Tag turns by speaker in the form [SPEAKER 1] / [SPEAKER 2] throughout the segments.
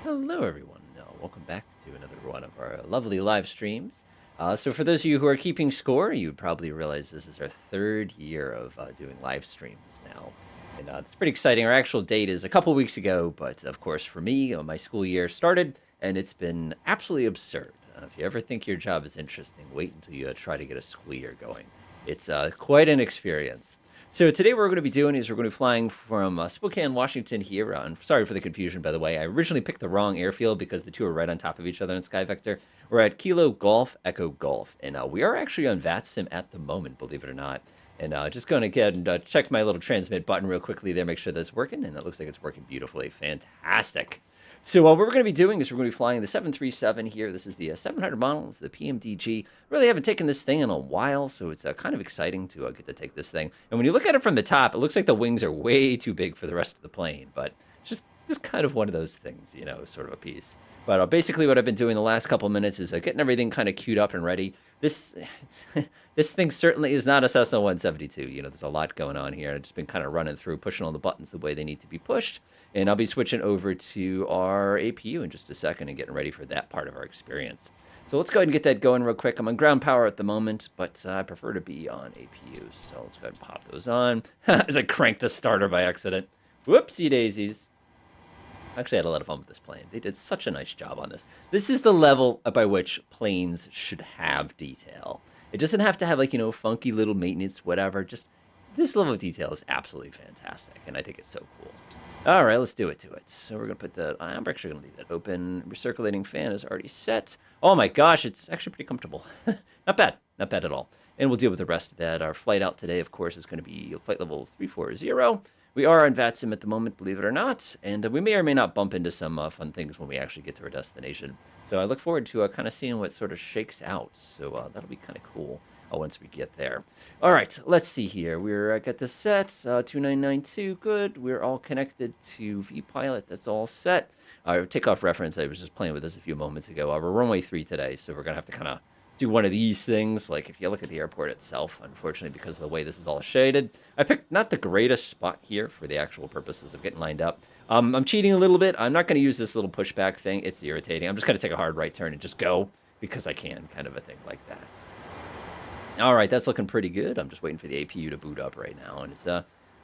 [SPEAKER 1] Hello, everyone. Welcome back to another one of our lovely live streams. So, for those of you who are keeping score, you probably realize this is our third year of doing live streams now. And it's pretty exciting. Our actual date is a couple weeks ago, but of course, for me, my school year started, and it's been absolutely absurd. If you ever think your job is interesting, wait until you try to get a school year going. It's quite an experience. So today what we're going to be doing is we're going to be flying from Spokane, Washington here. Sorry for the confusion, by the way. I originally picked the wrong airfield because the two are right on top of each other in Sky Vector. We're at Kilo Golf Echo Golf, and we are actually on VATSIM at the moment, believe it or not. And just going to get and check my little transmit button real quickly there, make sure that's working, and it looks like it's working beautifully. Fantastic. So what we're going to be doing is we're going to be flying the 737 here. This is the 700 model. It's the PMDG. Really haven't taken this thing in a while, so it's kind of exciting to get to take this thing. And when you look at it from the top, it looks like the wings are way too big for the rest of the plane, but just kind of one of those things, sort of a piece. But basically what I've been doing the last couple minutes is getting everything kind of queued up and ready. This thing certainly is not a Cessna 172. There's a lot going on here. I've just been kind of running through, pushing all the buttons the way they need to be pushed. And I'll be switching over to our APU in just a second and getting ready for that part of our experience. So let's go ahead and get that going real quick. I'm on ground power at the moment, but I prefer to be on APU. So let's go ahead and pop those on as I crank the starter by accident. Whoopsie daisies. I actually had a lot of fun with this plane. They did such a nice job on this. This is the level by which planes should have detail. It doesn't have to have, funky little maintenance, whatever. Just this level of detail is absolutely fantastic, and I think it's so cool. All right, let's do it to it. So we're going to put that, I'm actually going to leave that open. Recirculating fan is already set. Oh my gosh, it's actually pretty comfortable. Not bad at all. And we'll deal with the rest of that. Our flight out today, of course, is going to be flight level 340. We are on VATSIM at the moment, believe it or not, and we may or may not bump into some fun things when we actually get to our destination. So I look forward to kind of seeing what sort of shakes out. So that'll be kind of cool once we get there. All right, let's see here. We're got this set, 2992, good. We're all connected to vPilot. That's all set. Our takeoff reference, I was just playing with this a few moments ago. We're runway 3 today, so we're going to have to kind of do one of these things. Like if you look at the airport itself, unfortunately, because of the way this is all shaded, I picked not the greatest spot here for the actual purposes of getting lined up. I'm cheating a little bit. I'm not going to use this little pushback thing. It's irritating. I'm just going to take a hard right turn and just go because I can, kind of a thing like that. All right, that's looking pretty good. I'm just waiting for the APU to boot up right now, and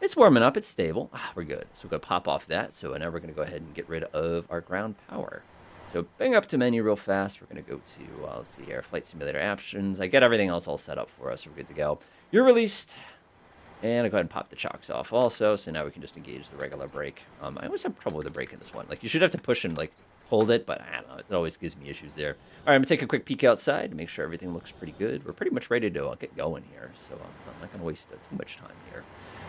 [SPEAKER 1] it's warming up. It's stable. We're good. So we're going to pop off that. So now we're going to go ahead and get rid of our ground power. So bang up to menu real fast. We're going to go to, let's see here, flight simulator options. I get everything else all set up for us. We're good to go. You're released. And I'll go ahead and pop the chocks off also. So now we can just engage the regular brake. I always have trouble with the brake in this one. Like, you should have to push and, hold it, but I don't know. It always gives me issues there. All right, I'm going to take a quick peek outside to make sure everything looks pretty good. We're pretty much ready to get going here. So I'm not going to waste too much time here.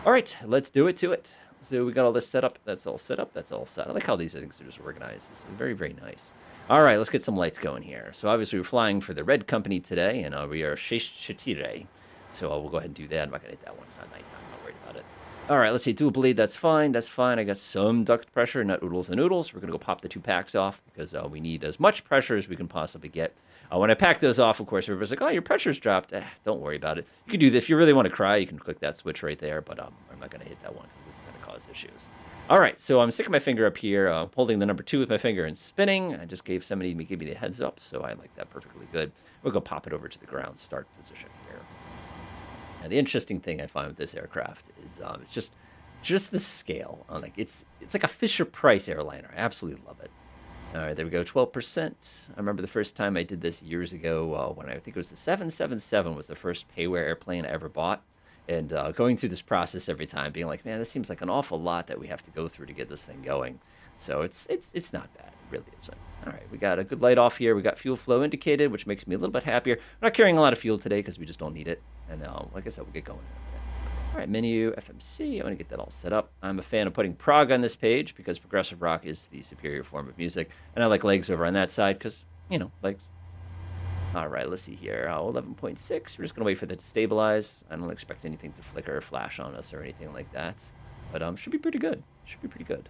[SPEAKER 1] All right, let's do it to it. So we got all this set up. That's all set up. That's all set. I like how these things are just organized. This is very, very nice. All right, let's get some lights going here. So obviously we're flying for the Red Company today, and we are Shatire. So we'll go ahead and do that. I'm not going to hit that one. It's not nighttime. I'm not worried about it. All right, let's see. Dual bleed. That's fine. That's fine. I got some duct pressure, not oodles and noodles. We're going to go pop the 2 packs off because we need as much pressure as we can possibly get. When I pack those off, of course, everybody's like, oh, your pressure's dropped. Don't worry about it. You can do this. If you really want to cry, you can click that switch right there, but I'm not going to hit that one because it's going to cause issues. All right, so I'm sticking my finger up here, holding the number 2 with my finger and spinning. I just gave me the heads up, so I like that perfectly good. We'll go pop it over to the ground start position here. Now, the interesting thing I find with this aircraft is it's just the scale. It's like a Fisher-Price airliner. I absolutely love it. All right, there we go, 12%. I remember the first time I did this years ago when I think it was the 777 was the first payware airplane I ever bought. And going through this process every time, being like, man, this seems like an awful lot that we have to go through to get this thing going. So it's not bad. It really isn't. All right, we got a good light off here. We got fuel flow indicated, which makes me a little bit happier. We're not carrying a lot of fuel today because we just don't need it. And like I said, we'll get going. All right, menu, FMC. I'm going to get that all set up. I'm a fan of putting prog on this page because progressive rock is the superior form of music. And I like legs over on that side because, legs. All right, let's see here. 11.6. We're just going to wait for that to stabilize. I don't expect anything to flicker or flash on us or anything like that. But should be pretty good. Should be pretty good.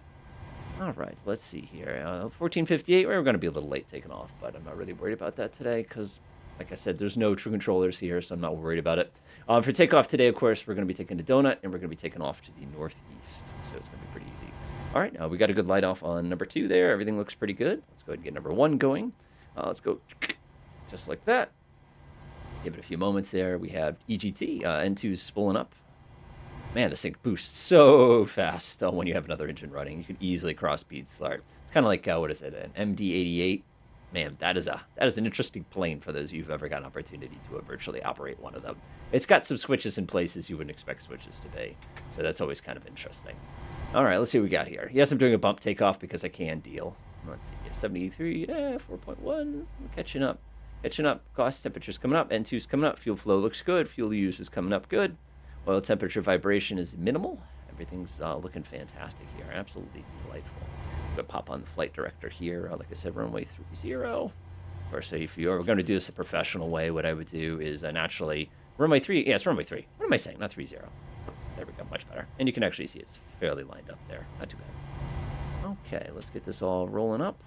[SPEAKER 1] All right, let's see here. 14:58. We're going to be a little late taking off, but I'm not really worried about that today because, like I said, there's no true controllers here, so I'm not worried about it. For takeoff today, of course, we're going to be taking a donut, and we're going to be taking off to the northeast. So it's going to be pretty easy. All right, we got a good light off on number 2 there. Everything looks pretty good. Let's go ahead and get number 1 going. Let's go just like that. Give it a few moments there. We have EGT, N2's spooling up. Man, this thing boosts so fast when you have another engine running. You can easily cross speed start. It's kind of like, what is it, an MD-88? Man, that is an interesting plane for those of you who've ever got an opportunity to virtually operate one of them. It's got some switches in places you wouldn't expect switches to be, so that's always kind of interesting. All right, let's see what we got here. Yes, I'm doing a bump takeoff because I can deal. Let's see here, 73, 4.1, we're catching up. Catching up, cost temperature's coming up, N2's coming up, fuel flow looks good, fuel use is coming up good. Oil temperature vibration is minimal. Everything's looking fantastic here, absolutely delightful. I'm going to pop on the flight director here. Like I said, runway 30. Of course, if you are going to do this a professional way, what I would do is naturally, runway 3, yeah, it's runway 3. What am I saying? Not 30. There we go, much better. And you can actually see it's fairly lined up there. Not too bad. Okay, let's get this all rolling up.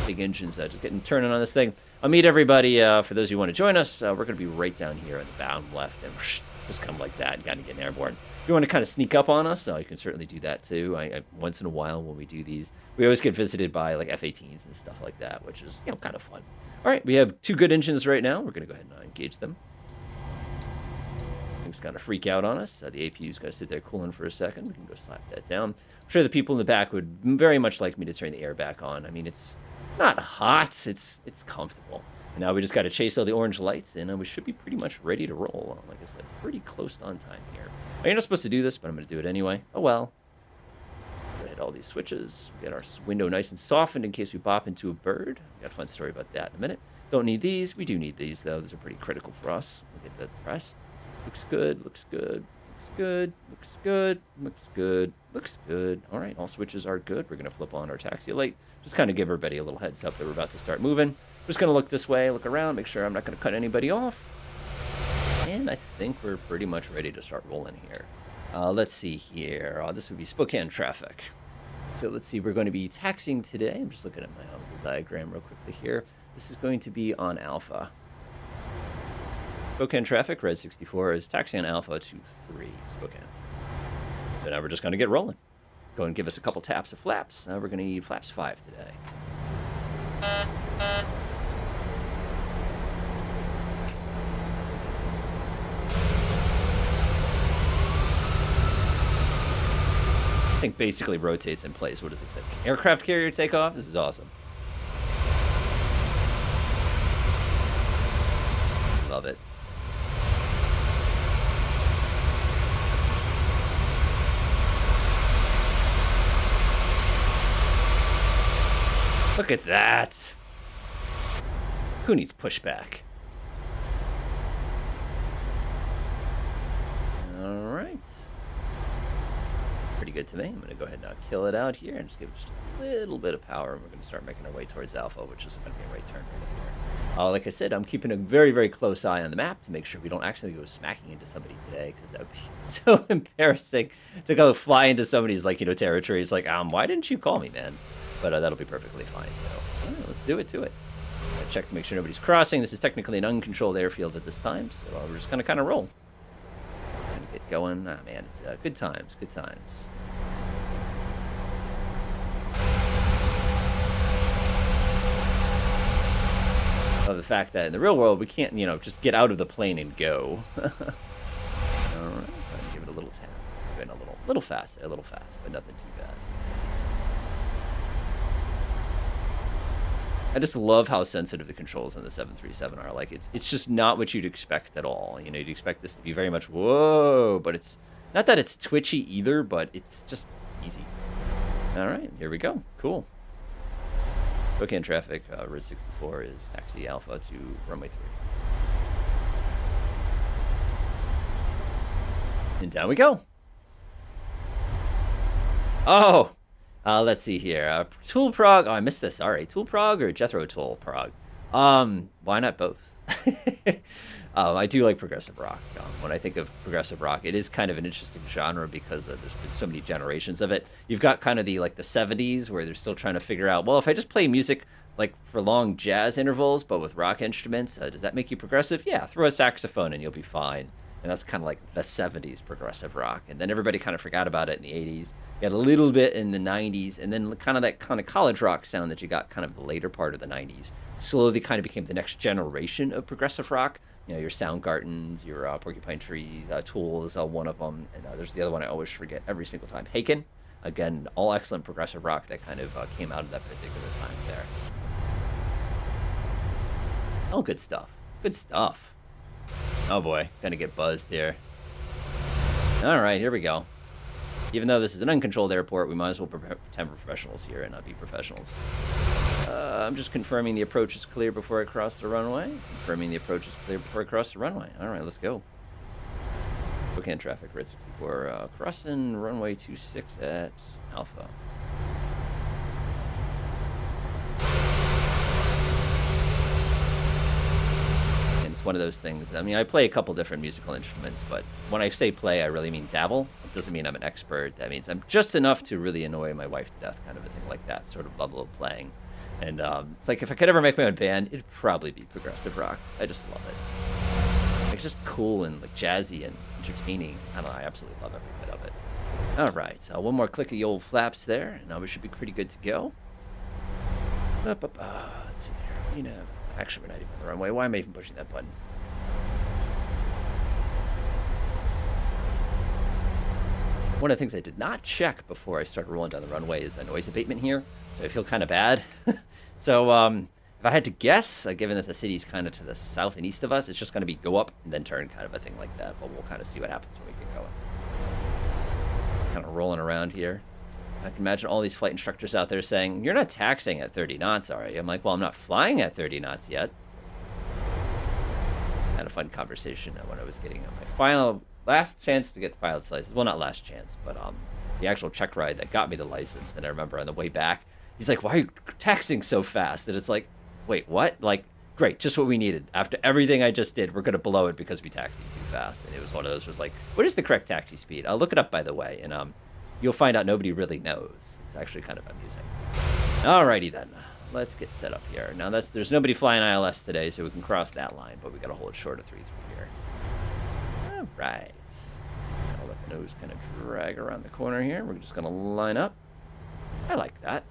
[SPEAKER 1] Big engines just turning on this thing. I'll meet everybody. For those who want to join us, we're going to be right down here at the bottom left, and just come like that and kind of get airborne. If you want to kind of sneak up on us, you can certainly do that too. I once in a while when we do these, we always get visited by like F-18s and stuff like that, which is kind of fun. All right, we have 2 good engines right now. We're going to go ahead and engage them. Things kind of freak out on us. The APU is going to sit there cooling for a second. We can go slap that down. I'm sure the people in the back would very much like me to turn the air back on. I mean, it's not hot. It's comfortable. And now we just got to chase all the orange lights, and we should be pretty much ready to roll. Like I said, pretty close on time here. You're not supposed to do this, but I'm going to do it anyway. Oh, well. Go hit all these switches. Get our window nice and softened in case we bop into a bird. Got a fun story about that in a minute. Don't need these. We do need these, though. Those are pretty critical for us. We'll get that pressed. Looks good. Looks good. Looks good. Looks good. Looks good. Looks good. All right, all switches are good. We're going to flip on our taxi light. Just kind of give everybody a little heads up that we're about to start moving. Just going to look this way, look around, make sure I'm not going to cut anybody off. And I think we're pretty much ready to start rolling here. Let's see here. This would be Spokane traffic. So let's see, we're going to be taxiing today. I'm just looking at my own diagram real quickly here. This is going to be on Alpha. Spokane traffic, red 64, is taxiing on Alpha to 3, Spokane. So now we're just going to get rolling. Go and give us a couple taps of flaps. We're going to need flaps 5 today. Thing basically rotates in place. What does it say? Aircraft carrier takeoff? This is awesome. Love it. Look at that. Who needs pushback? All right. Pretty good to me. I'm going to go ahead and kill it out here and just give it just a little bit of power, and we're going to start making our way towards Alpha, which is going to be a right turn right here. Like I said, I'm keeping a very, very close eye on the map to make sure we don't actually go smacking into somebody today, because that would be so embarrassing to go fly into somebody's territory. It's like, why didn't you call me, man? But that'll be perfectly fine. So all right, let's do it to it. Check to make sure nobody's crossing. This is technically an uncontrolled airfield at this time, so we're just going to kind of roll. Get going. Man, it's good times, good times. Love the fact that in the real world we can't, just get out of the plane and go. All right, give it a little tap. Going a little fast, but nothing too bad. I just love how sensitive the controls on the 737 are. Like, it's just not what you'd expect at all. You'd expect this to be very much, whoa, but it's not that it's twitchy either, but it's just easy. All right, here we go. Cool. Spokane traffic, Red 64 is taxi Alpha to runway 3. And down we go. Oh! Let's see here. Tool Prog. Oh, I missed this. Sorry. Tool Prog or Jethro Tull Prog? Why not both? I do like progressive rock. When I think of progressive rock, it is kind of an interesting genre because there's been so many generations of it. You've got kind of the 70s where they're still trying to figure out, well, if I just play music for long jazz intervals but with rock instruments, does that make you progressive? Yeah, throw a saxophone and you'll be fine. and that's kind of like the 70s progressive rock. And then everybody kind of forgot about it in the 80s. You had a little bit in the 90s, and then kind of that kind of college rock sound that you got kind of the later part of the 90s slowly kind of became the next generation of progressive rock. You know, your Soundgardens, your Porcupine Trees, Tool is one of them, and there's the other one I always forget every single time. Haken, again, all excellent progressive rock that kind of came out of that particular time there. Oh, good stuff. Good stuff. Oh boy, gonna get buzzed here. All right, here we go. Even though this is an uncontrolled airport, we might as well pretend we're professionals here and not be professionals. I'm just confirming the approach is clear before I cross the runway. Confirming the approach is clear before I cross the runway. All right, let's go. Spokane traffic, red 64, crossing runway 26 at Alpha. One of those things. I mean, I play a couple different musical instruments, but when I say play, I really mean dabble. It doesn't mean I'm an expert. That means I'm just enough to really annoy my wife to death, kind of a thing like that sort of level of playing. And it's like if I could ever make my own band, it'd probably be progressive rock. I just love it. Like, just cool and like jazzy and entertaining. I don't know. I absolutely love every bit of it. All right, one more click of the old flaps there, and now we should be pretty good to go. Let's see here. You know. Actually, we're not even on the runway. Why am I even pushing that button? One of the things I did not check before I started rolling down the runway is a noise abatement here. So I feel kind of bad. So if I had to guess, given that the city's kind of to the south and east of us, it's just going to be go up and then turn, kind of a thing like that. But we'll kind of see what happens when we get going. Just kind of rolling around here. I can imagine all these flight instructors out there saying, you're not taxiing at 30 knots, are you? I'm like, well, I'm not flying at 30 knots yet. Had a fun conversation when I was getting my last chance to get the pilot's license. Well, not last chance, but the actual check ride that got me the license. And I remember on the way back, he's like, why are you taxiing so fast? And it's like, wait, what? Like, great, just what we needed. After everything I just did, we're going to blow it because we taxied too fast. And it was one of those, was like, what is the correct taxi speed? I'll look it up, by the way. And you'll find out nobody really knows. It's actually kind of amusing. Alrighty then. Let's get set up here. Now there's nobody flying ILS today, so we can cross that line, but we got to hold it short of 3-3 here. Alright. I'll let the nose kind of drag around the corner here. We're just going to line up. I like that.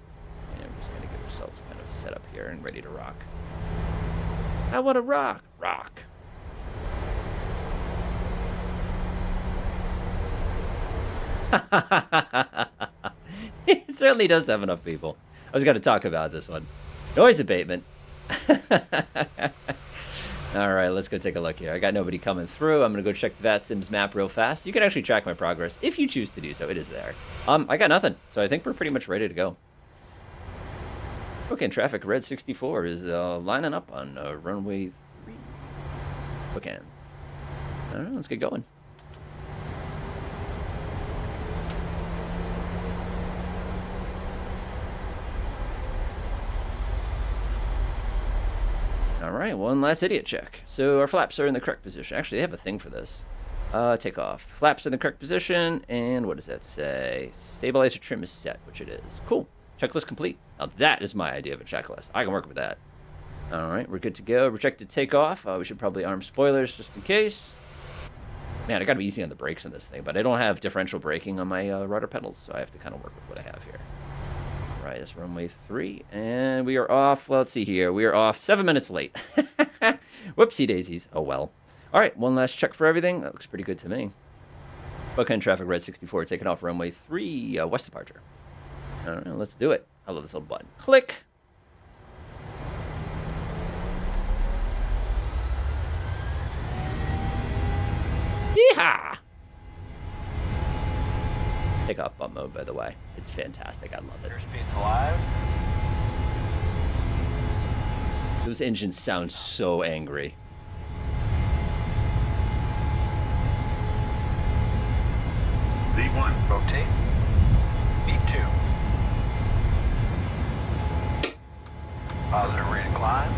[SPEAKER 1] And we're just going to get ourselves kind of set up here and ready to rock. I want to rock. Rock. It certainly does have enough people. I was going to talk about this one. Noise abatement. All right, let's go take a look here. I got nobody coming through. I'm going to go check the VATSIMS map real fast. You can actually track my progress if you choose to do so. It is there. I got nothing, so I think we're pretty much ready to go. Okay, and traffic red 64 is lining up on runway 3. Okay. All right, let's get going. All right, one last idiot check. So our flaps are in the correct position. Actually, they have a thing for this. Takeoff. Flaps in the correct position, and what does that say? Stabilizer trim is set, which it is. Cool. Checklist complete. Now that is my idea of a checklist. I can work with that. All right, we're good to go. Rejected takeoff. We should probably arm spoilers just in case. Man, I gotta be easy on the brakes on this thing, but I don't have differential braking on my rudder pedals, so I have to kind of work with what I have here. All right, it's runway 3, and we are off. Well, let's see here. We are off 7 minutes late. Whoopsie daisies. Oh, well. All right, one last check for everything. That looks pretty good to me. Spokane traffic, red 64, taking off runway 3, west departure. All right, let's do it. I love this little button. Click. Yeehaw! Takeoff bump mode, by the way. It's fantastic. I love it.
[SPEAKER 2] Airspeed's alive.
[SPEAKER 1] Those engines sound so angry.
[SPEAKER 2] V1. Rotate. V2. Positive rate of climb.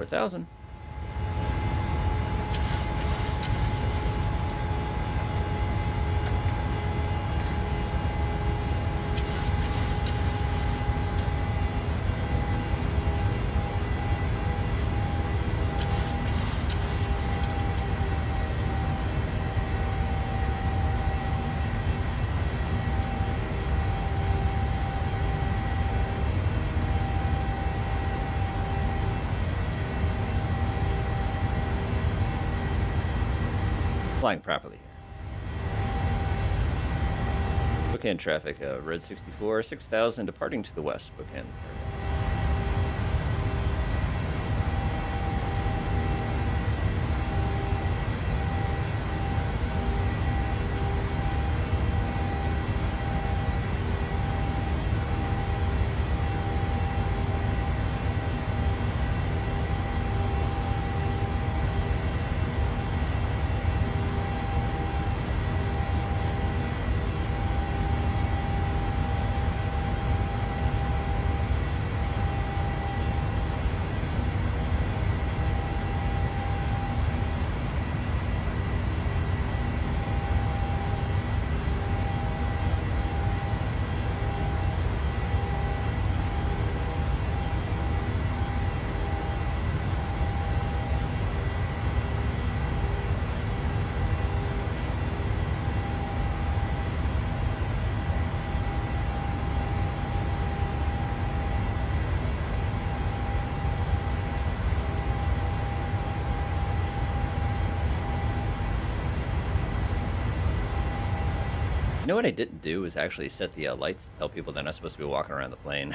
[SPEAKER 1] 4,000. Flying properly here. Spokane traffic, red 64, 6,000 departing to the west, Spokane. You know what I didn't do is actually set the lights to tell people they're not supposed to be walking around the plane.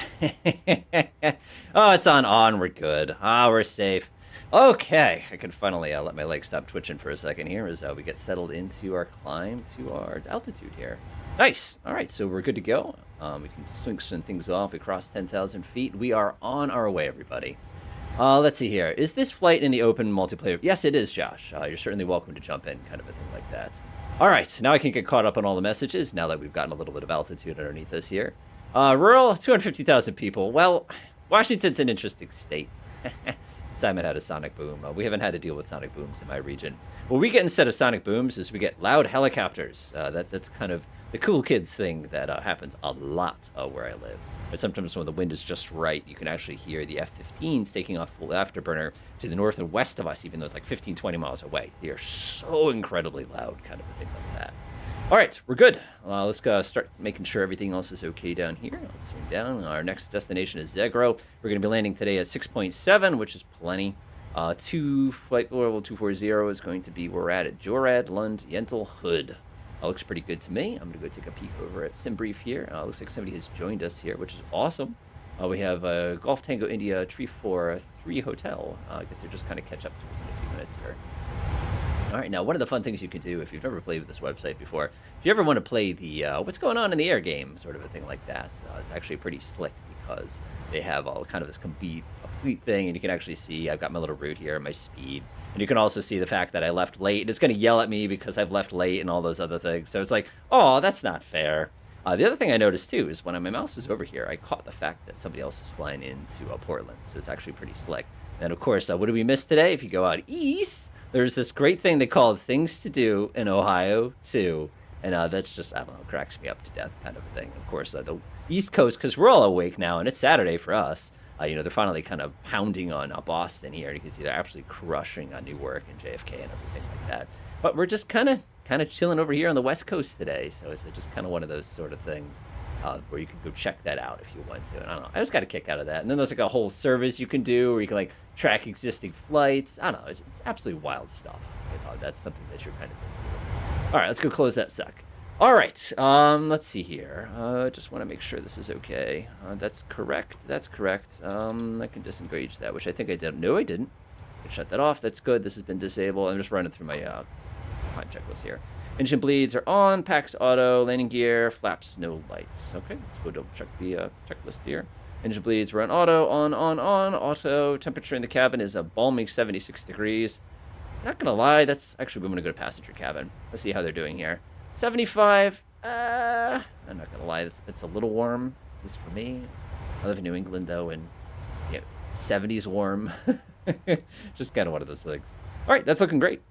[SPEAKER 1] Oh, it's on. We're good. We're safe. Okay, I can finally let my legs stop twitching for a second here as we get settled into our climb to our altitude here. Nice. All right, so we're good to go. We can swing some things off. We crossed 10,000 feet. We are on our way, everybody. Let's see here. Is this flight in the open multiplayer? Yes, it is, Josh. You're certainly welcome to jump in, kind of a thing like that. All right, now I can get caught up on all the messages now that we've gotten a little bit of altitude underneath us here. Rural, 250,000 people. Well, Washington's an interesting state. Simon had a sonic boom. We haven't had to deal with sonic booms in my region. What we get instead of sonic booms is we get loud helicopters. That's kind of the cool kids thing that happens a lot where I live. But sometimes when the wind is just right, you can actually hear the F-15s taking off full afterburner to the north and west of us, even though it's like 15, 20 miles away. They are so incredibly loud, kind of a thing like that. All right, we're good. Let's go start making sure everything else is okay down here. Let's swing down. Our next destination is Zegro. We're going to be landing today at 6.7, which is plenty. Flight level 240 is going to be where we're at Jorad, Lund, Yentl, Hood. Looks pretty good to me. I'm going to go take a peek over at SimBrief here. Looks like somebody has joined us here, which is awesome. We have Golf Tango India Tree 4-3 Hotel. I guess they're just kind of catch up to us in a few minutes here. All right, now one of the fun things you can do if you've never played with this website before, if you ever want to play the what's going on in the air game, sort of a thing like that, it's actually pretty slick because they have all kind of this complete thing, and you can actually see I've got my little route here, my speed, and you can also see the fact that I left late, and it's going to yell at me because I've left late and all those other things. So it's like, oh, that's not fair. The other thing I noticed too is when my mouse was over here, I caught the fact that somebody else was flying into Portland, so it's actually pretty slick. And of course, what do we miss today? If you go out east, there's this great thing they call things to do in Ohio too, and that's just, I don't know, cracks me up to death kind of a thing. Of course, the East Coast, because we're all awake now, and it's Saturday for us. They're finally kind of pounding on Boston here. You can see they're absolutely crushing on Newark and JFK and everything like that. But we're just kind of chilling over here on the West Coast today, so it's just kind of one of those sort of things where you can go check that out if you want to. And I don't know, I just got a kick out of that. And then there's like a whole service you can do where you can like track existing flights. I don't know, it's absolutely wild stuff. That's something that you're kind of into. All right, let's go close that suck. All right, let's see here. Just want to make sure this is okay. That's correct. That's correct. I can disengage that, which I think I did. No, I didn't. I can shut that off. That's good. This has been disabled. I'm just running through my time checklist here. Engine bleeds are on. Packs auto. Landing gear. Flaps no lights. Okay, let's go double check the checklist here. Engine bleeds run auto. On. Auto. Temperature in the cabin is a balmy 76 degrees. Not gonna lie, that's actually we're gonna go to passenger cabin. Let's see how they're doing here. 75. I'm not gonna lie, it's a little warm, at least for me. I live in New England though, and 70's warm. Just kind of one of those things. All right, that's looking great.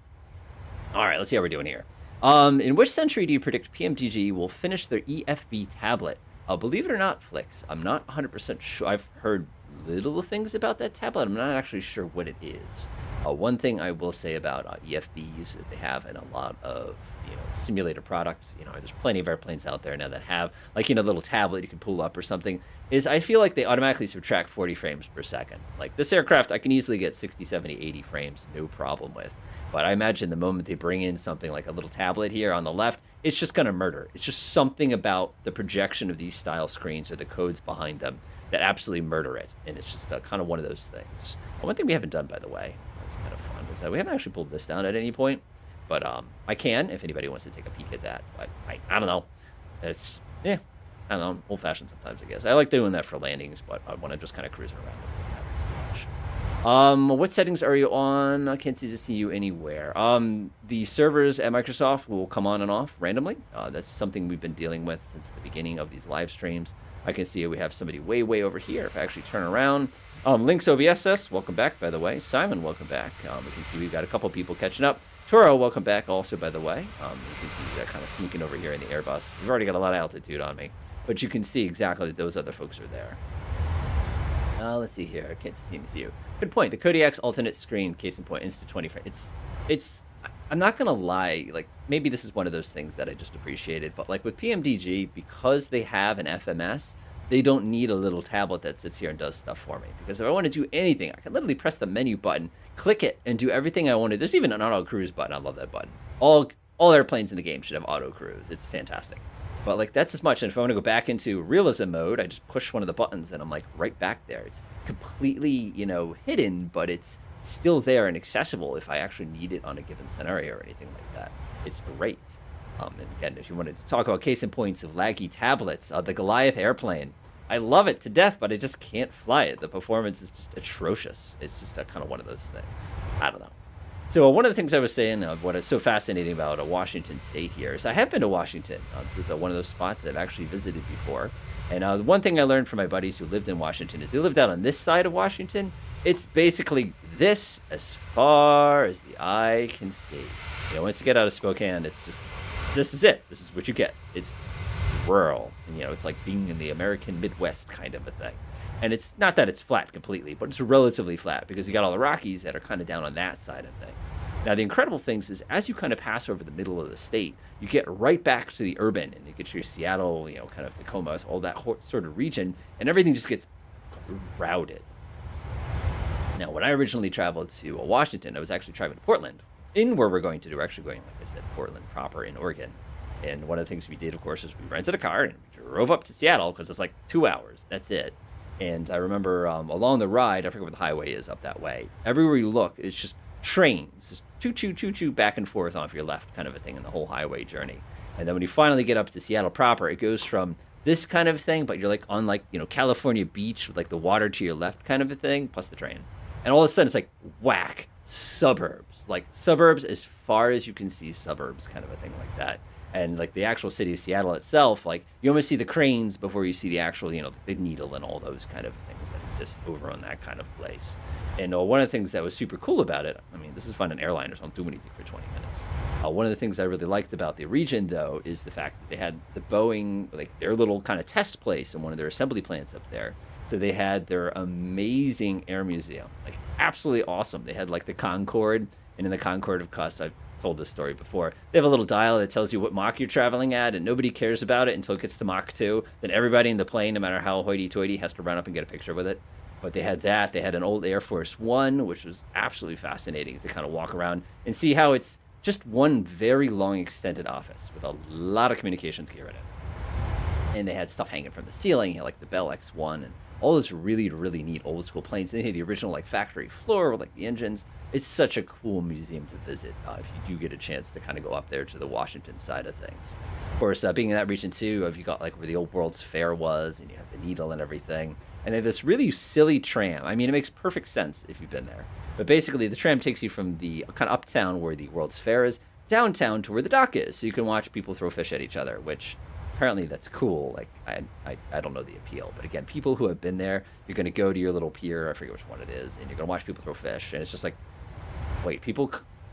[SPEAKER 1] All right, let's see how we're doing here. In which century do you predict PMDG will finish their EFB tablet? Believe it or not, Flix, I'm not 100% sure. I've heard little things about that tablet. I'm not actually sure what it is. One thing I will say about EFBs that they have in a lot of simulator products, there's plenty of airplanes out there now that have like little tablet you can pull up or something, is I feel like they automatically subtract 40 frames per second. Like this aircraft I can easily get 60, 70, 80 frames no problem with. But I imagine the moment they bring in something like a little tablet here on the left, it's just going to murder. It's just something about the projection of these style screens or the codes behind them that absolutely murder it. And it's just kind of one of those things. One thing we haven't done, by the way, that's kind of fun, is that we haven't actually pulled this down at any point. But I can, if anybody wants to take a peek at that. But I don't know. It's, I don't know, old-fashioned sometimes, I guess. I like doing that for landings, but I want to just kind of cruise around with it. What settings are you on? I can't see you anywhere. The servers at Microsoft will come on and off randomly. That's something we've been dealing with since the beginning of these live streams. I can see we have somebody way over here. If I actually turn around, Links OBSS, welcome back, by the way. Simon, welcome back. We can see we've got a couple people catching up. Toro, welcome back also, by the way. You can see that kind of sneaking over here in the Airbus. We've already got a lot of altitude on me, but you can see exactly that those other folks are there. Let's see here. I can't see you. Good point. The KPDX alternate screen, case in point, Insta 20 frame. It's. I'm not gonna lie. Like maybe this is one of those things that I just appreciated, but like with PMDG, because they have an FMS, they don't need a little tablet that sits here and does stuff for me. Because if I want to do anything, I can literally press the menu button, click it, and do everything I want to. There's even an auto cruise button. I love that button. All airplanes in the game should have auto cruise. It's fantastic. But like that's as much. And if I want to go back into realism mode, I just push one of the buttons and I'm like right back there. It's completely, hidden, but it's still there and accessible if I actually need it on a given scenario or anything like that. It's great. And again, if you wanted to talk about case in points of laggy tablets, the Goliath airplane, I love it to death, but I just can't fly it. The performance is just atrocious. It's just kind of one of those things. I don't know. So one of the things I was saying, what is so fascinating about Washington State here is I have been to Washington. This is one of those spots that I've actually visited before. And the one thing I learned from my buddies who lived in Washington is they lived out on this side of Washington. It's basically this as far as the eye can see. Once you get out of Spokane, it's just, this is it. This is what you get. It's rural. And, it's like being in the American Midwest kind of a thing. And it's not that it's flat completely, but it's relatively flat because you got all the Rockies that are kind of down on that side of things. Now, the incredible things is as you kind of pass over the middle of the state, you get right back to the urban and you get your Seattle, kind of Tacoma, all that sort of region, and everything just gets crowded. Now, when I originally traveled to Washington, I was actually traveling to Portland. Where we're going to do, we're actually going, like I said, Portland proper in Oregon. And one of the things we did, of course, is we rented a car and we drove up to Seattle because it's like 2 hours. That's it. And I remember along the ride, I forget what the highway is up that way. Everywhere you look, it's just trains, just choo-choo back and forth off your left kind of a thing in the whole highway journey. And then when you finally get up to Seattle proper, it goes from this kind of thing, but you're like on like, California beach with like the water to your left kind of a thing, plus the train. And all of a sudden it's like whack, suburbs. Like suburbs as far as you can see suburbs kind of a thing like that. And like the actual city of Seattle itself, like you almost see the cranes before you see the actual, the big needle and all those kind of things that exist over on that kind of place. And one of the things that was super cool about it, I mean, this is fun in Airliners, I don't do anything for 20 minutes. One of the things I really liked about the region, though, is the fact that they had the Boeing, like their little kind of test place in one of their assembly plants up there. So they had their amazing air museum, like absolutely awesome. They had like the Concorde, and in the Concorde, of course, I've told this story before. They have a little dial that tells you what Mach you're traveling at, and nobody cares about it until it gets to Mach 2. Then everybody in the plane, no matter how hoity-toity, has to run up and get a picture with it. But they had that. They had an old Air Force One, which was absolutely fascinating to kind of walk around and see how it's just one very long extended office with a lot of communications gear in it. And they had stuff hanging from the ceiling, like the Bell X-1 and all this really, really neat old school planes. They had the original like factory floor with like the engines. It's such a cool museum to visit if you do get a chance to kind of go up there to the Washington side of things. Of course, being in that region too, if you got like where the old World's Fair was and you have the Needle and everything. And they have this really silly tram. I mean, it makes perfect sense if you've been there. But basically, the tram takes you from the kind of uptown where the World's Fair is, downtown to where the dock is. So you can watch people throw fish at each other, which apparently that's cool. Like I don't know the appeal, but again, people who have been there, you're going to go to your little pier, I forget which one it is, and you're going to watch people throw fish, and it's just like, wait,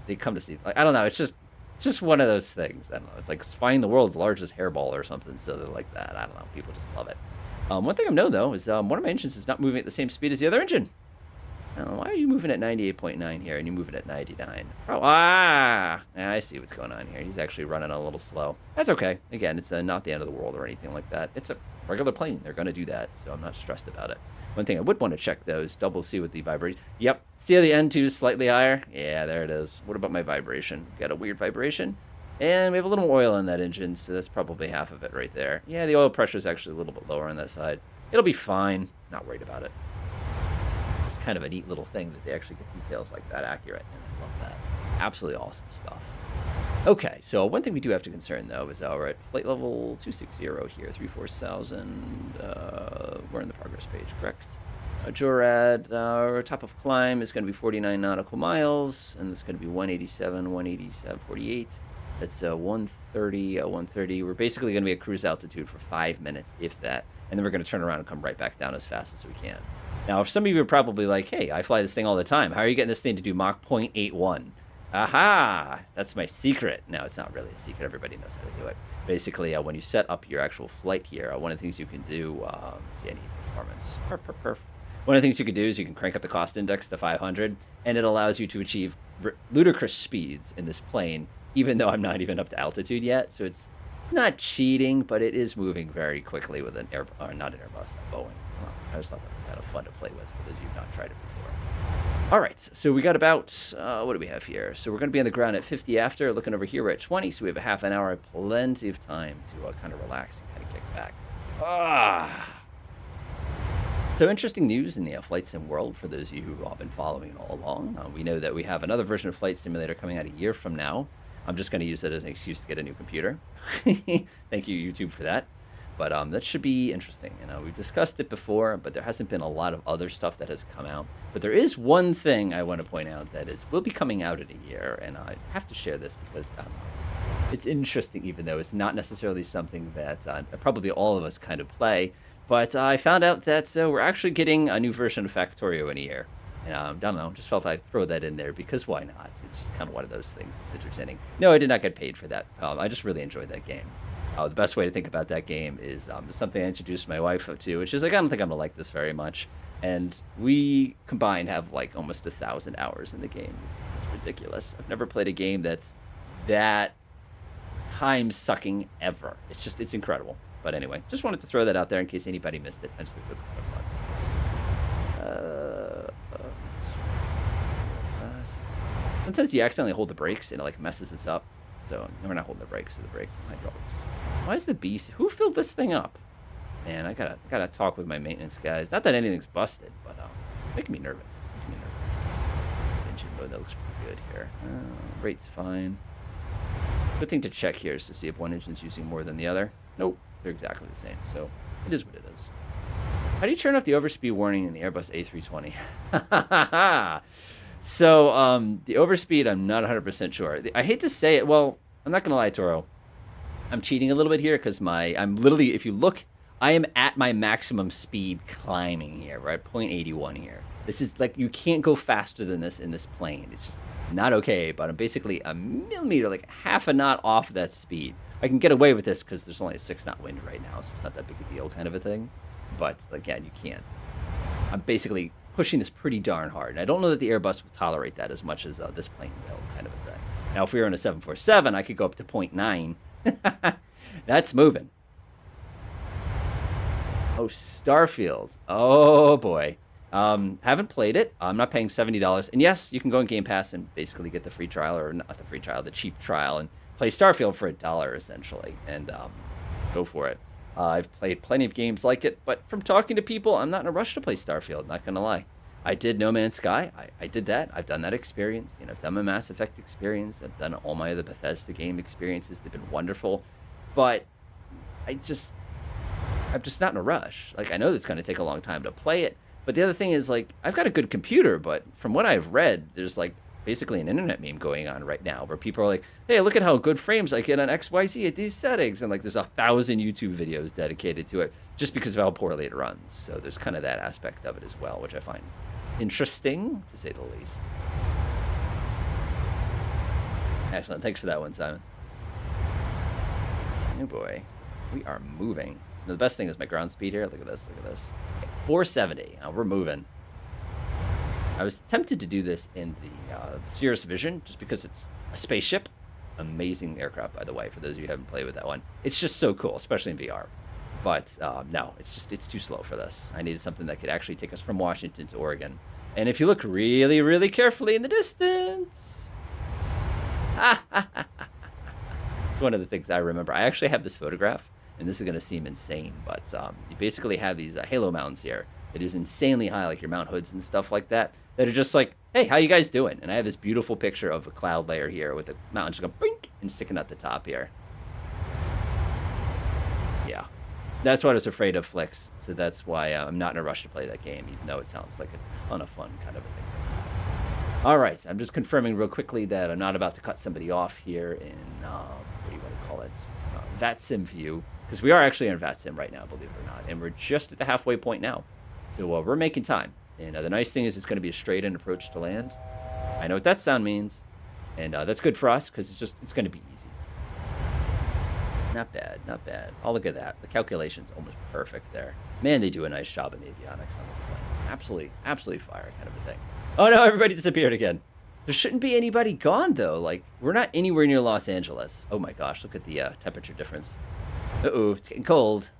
[SPEAKER 1] they come to see, like, I don't know, it's just one of those things. I don't know. It's like finding the world's largest hairball or something. So they're like that. I don't know. People just love it. One thing I know though is one of my engines is not moving at the same speed as the other engine. Why are you moving at 98.9 here and you're moving at 99? Oh, yeah, I see what's going on here. He's actually running a little slow. That's okay. Again, it's not the end of the world or anything like that. It's a regular plane. They're going to do that, so I'm not stressed about it. One thing I would want to check, though, is double C with the vibration. Yep. See how the N2 is slightly higher? Yeah, there it is. What about my vibration? Got a weird vibration. And we have a little oil in that engine, so that's probably half of it right there. Yeah, the oil pressure is actually a little bit lower on that side. It'll be fine. Not worried about it. It's kind of a neat little thing that they actually get details like that accurate, and I love that. Absolutely awesome stuff. Okay, so one thing we do have to concern, though, is we're at flight level 260 here, 34,000. We're in the progress page, correct? JORAD, our top of climb is going to be 49 nautical miles, and it's going to be 187, 48. That's 130, 130. We're basically going to be at cruise altitude for 5 minutes, if that, and then we're going to turn around and come right back down as fast as we can. Now, if some of you are probably like, hey, I fly this thing all the time. How are you getting this thing to do Mach 0.81? Aha! That's my secret. No, it's not really a secret. Everybody knows how to do it. Basically, when you set up your actual flight here, one of the things you can do, see, I need performance. One of the things you can do is you can crank up the cost index to 500, and it allows you to achieve ludicrous speeds in this plane, even though I'm not even up to altitude yet. So it's not cheating, but it is moving very quickly with an not an Airbus, a Boeing. I just thought that was kind of fun to play with for those of you who've not tried it before. All right, so we got about, what do we have here? So we're going to be on the ground at 50 after. Looking over here, we're at 20, so we have a half an hour, plenty of time to kind of relax and kind of kick back. So interesting news in the Flight Sim world for those of you who have been following it all along. We know that we have another version of Flight Simulator coming out a year from now. I'm just going to use that as an excuse to get a new computer. Thank you, YouTube, for that. But that should be interesting. We've discussed it before, but there hasn't been a lot of other stuff that has come out. But there is one thing I want to point out that will be coming out in a year, and I have to share this because it's interesting, even though it's not necessarily something that probably all of us kind of play. But I found out that we're actually getting a new version of Factorio in a year. And I don't know, just felt I'd throw that in there because why not? It's just kind of one of those things that's entertaining. No, I did not get paid for that. I just really enjoyed that game. The best way to think about that game is something I introduced my wife to, which is like, I don't think I'm going to like this very much. And we combined have like almost 1,000 hours in the game. It's ridiculous. I've never played a game that's that time-sucking ever. It's incredible. But anyway, just wanted to throw that out there in case anybody missed it. I just think that's kind of fun. Sometimes you accidentally hold the brakes and it like messes us up. So we're not holding the brakes, so the brake hydraulics. Why is the beast? Who filled this thing up? Man, I gotta talk with my maintenance guys. Not that anything's busted, but it's making me nervous. Engine mode, that looks pretty good here. Rate's fine. Good thing to check here is to see if one engine's using more than the other. Nope, they're exactly the same. So it is what it is. How do you turn off the overspeed warning in the Airbus A320? So the overspeed, I'm not 100% sure. I hate to say it. Well, I'm not going to lie, Toro. I'm cheating a little bit here because I'm literally, if you look, I am at my maximum speed climbing here. We're at 0.81 here. This is like, you can't go faster than this in this plane. It's just not okay, but I'm basically a millimeter, like half a knot off that speed. I can get away with this because there's only a 6-knot wind right now, so it's not that big a deal kind of a thing. But again, you can't. I'm basically pushing this pretty darn hard. And I don't know that the Airbus will tolerate that as much as this plane will, kind of a thing. Now, if we were in a 747, I could go up to 0.9. That's moving. Oh, Starfield. Oh, boy. Haven't played it. I'm not paying $70. And yes, you can go on Game Pass and basically get the free trial, or not the free trial, the cheap trial, and play Starfield for $1, essentially. And go for it. I've played plenty of games like it, but from talking to people, I'm not in a rush to play Starfield, not going to lie. I did No Man's Sky. I did that. I've done that experience. I've done my Mass Effect experience. I've done all my other Bethesda game experiences. They've been wonderful. But I'm just not in a rush. Like, I know it's going to take a long time to play it. But the other thing is, like, I've got a good computer, but from what I've read, there's, like, basically an internet meme going on right now where people are like, hey, look at how good frames I get on XYZ at these settings. And like there's 1,000 YouTube videos dedicated to it just because of how poorly it runs. So there's kind of that aspect of it as well, which I find interesting to say the least. Excellent. Thanks for that one, Simon. Oh boy, we are moving. Now, the best thing is my ground speed here. Look at this. Look at this. 470. We're moving. I was tempted to do this in the Cirrus Vision just because it's a spaceship. Amazing aircraft, by the way, for those of you who haven't played with that one. It's just so cool, especially in VR. But no, it's too slow for this. I needed something that could actually take us from Washington to Oregon. And if you look really, really carefully in the distance... It's one of the things I remember. I actually have this photograph, and this is going to seem insane, but you basically have these halo mountains here. It is insanely high, like your Mount Hoods and stuff like that, that are just like, hey, how you guys doing? And I have this beautiful picture of a cloud layer here with a mountain just going blink and sticking at the top here. Yeah, that's what I was afraid of, Flicks. So that's why I'm not in a rush to play that game, even though it sounds like a ton of fun kind of a thing. All right, I'm just confirming real quickly that I'm not about to cut somebody off here in, what do you want to call it, VATSIM view, because we are actually in VATSIM right now, believe it or not, and we're just at the halfway point now. So we're making time, and the nice thing is it's going to be a straight-in approach to land. I know what that sound means, and that's good for us because it's going to be easy. Not bad, not bad. Oh, look at that. The calculation's almost perfect there. Man, they do a nice job in the avionics on this plane. Absolutely fire kind of a thing. Oh no, everybody disappeared again. There shouldn't be anybody gone though. Like, we're not anywhere near Los Angeles. Oh my gosh, look at the temperature difference. Uh-oh, it's getting cold.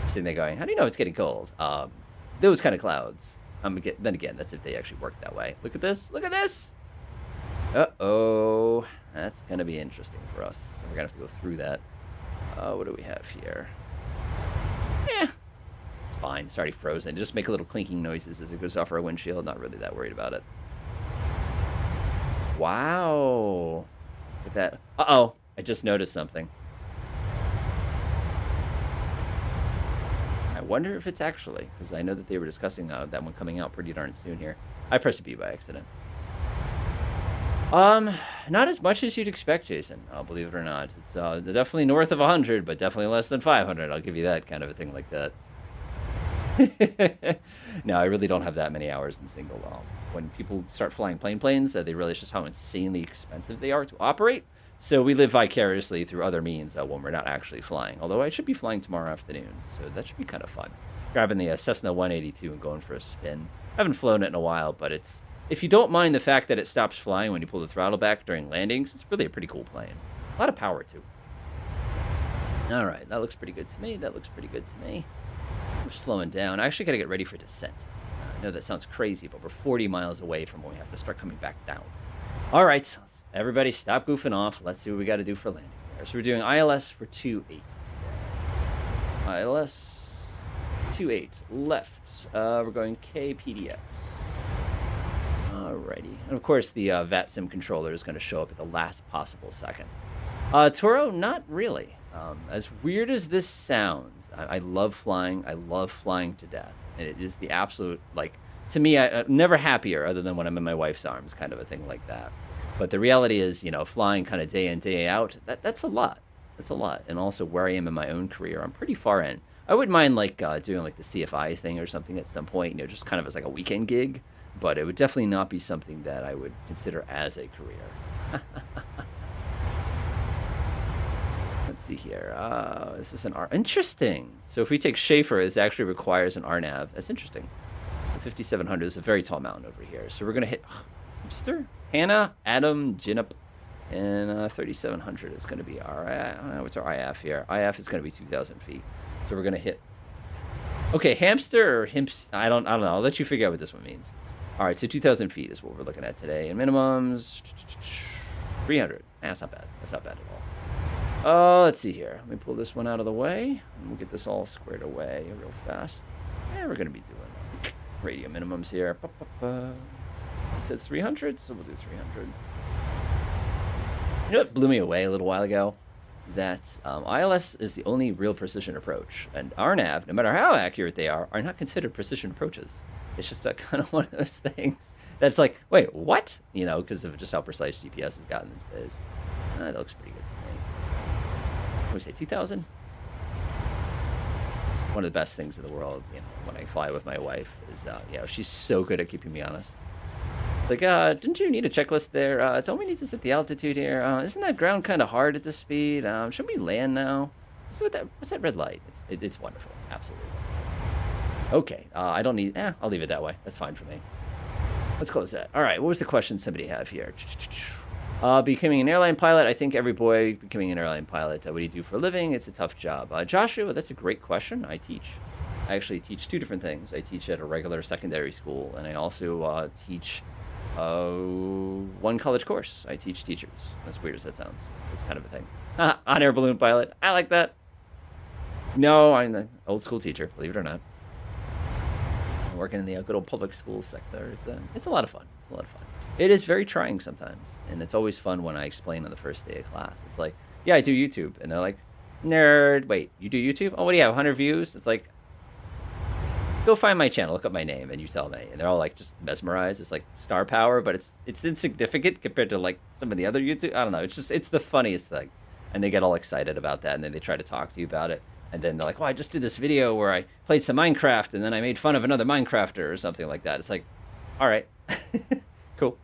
[SPEAKER 1] I'm sitting there going, how do you know it's getting cold? Those kind of clouds. Then again, that's if they actually work that way. Look at this, look at this. Uh-oh, that's gonna be interesting for us. We're gonna have to go through that. What do we have here? It's fine. It's already frozen. Just make a little clinking noises as it goes off our windshield. Not really that worried about it. Wow. Look at that. Uh-oh. I just noticed something. I wonder if it's actually, because I know that they were discussing that one coming out pretty darn soon here. I pressed a B by accident. Not as much as you'd expect, Jason. Believe it or not. It's definitely north of 100, but definitely less than 500. I'll give you that kind of a thing like that. No, I really don't have that many hours in single. When people start flying planes, they realize just how insanely expensive they are to operate. So we live vicariously through other means when we're not actually flying. Although I should be flying tomorrow afternoon, so that should be kind of fun. Grabbing the Cessna 182 and going for a spin. I haven't flown it in a while, but if you don't mind the fact that it stops flying when you pull the throttle back during landings, it's really a pretty cool plane. A lot of power, too. All right, that looks pretty good to me. That looks pretty good to me. We're slowing down. I actually got to get ready for descent. I know that sounds crazy, but we're 40 miles away from when we have to start coming back down. All right, everybody stop goofing off. Let's see what we got to do for landing there. So we're doing ILS for 2.8 today. ILS 2.8 left. We're going KPDX. Alrighty. And of course, the VATSIM controller is going to show up at the last possible second. Toro, not really. As weird as this sounds, I love flying. I love flying to death. And it is the absolute, like, to me, I'm never happier other than when I'm in my wife's arms, kind of a thing like that. But the reality is, flying kind of day in, day out, that's a lot. That's a lot. And also where I am in my own career, I'm pretty far in. I wouldn't mind, like, doing, like, the CFI thing or something at some point, just kind of as, like, a weekend gig. But it would definitely not be something that I would consider as a career. Let's see here. This is an R. Interesting. So if we take Schaefer, this actually requires an RNAV. That's interesting. The 5700 is a very tall mountain over here. So we're going to hit Mr. Hannah, Adam, Jinup, and 3700 is going to be our, what's our IF here? IF is going to be 2,000 feet. So we're going to hit, okay, hamster or himps, I don't know. I'll let you figure out what this one means. All right, so 2,000 feet is what we're looking at today. And minimums, 300. That's not bad. That's not bad at all. Let's see here. Let me pull this one out of the way. And we'll get this all squared away real fast. Yeah, we're going to be doing radio minimums here. It said 300, so we'll do 300. You know what blew me away a little while ago? That ILS is the only real precision approach. And RNAV, no matter how accurate they are not considered precision approaches. It's just a kind of one of those things that's like, wait, what? You know, because of just how precise GPS has gotten these days. That looks pretty good to me. What do we say, 2,000? One of the best things in the world, you know, when I fly with my wife is, you know, she's so good at keeping me honest. It's like, didn't you need a checklist there? Don't we need to set the altitude here? Isn't that ground kind of hard at this speed? Should we land now? What's that red light? It's wonderful. Absolutely. Okay, I don't need, I'll leave it that way. That's fine for me. Let's close that. All right, what was the question somebody have here? Becoming an airline pilot. I think every boy becoming an airline pilot. What do you do for a living? It's a tough job. Joshua, that's a great question. I actually teach two different things. I teach at a regular secondary school, and I also teach one college course. I teach teachers. As weird as that sounds. So it's kind of a thing. On-air balloon pilot. I like that. No, I'm an old school teacher, believe it or not. I'm working in the good old public schools sector. It's a lot of fun. It's a lot of fun. It is very trying sometimes, and it's always fun when I explain on the first day of class. It's like, yeah, I do YouTube, and they're like, nerd. Wait, you do YouTube? Oh, what do you have? 100 views? It's like, go find my channel, look up my name, and you tell me. And they're all like just mesmerized. It's like star power, but it's insignificant compared to like some of the other YouTube. I don't know. It's the funniest thing, and they get all excited about that, and then they try to talk to you about it. And then they're like, well, I just did this video where I played some Minecraft, and then I made fun of another Minecrafter or something like that. It's like, all right, cool.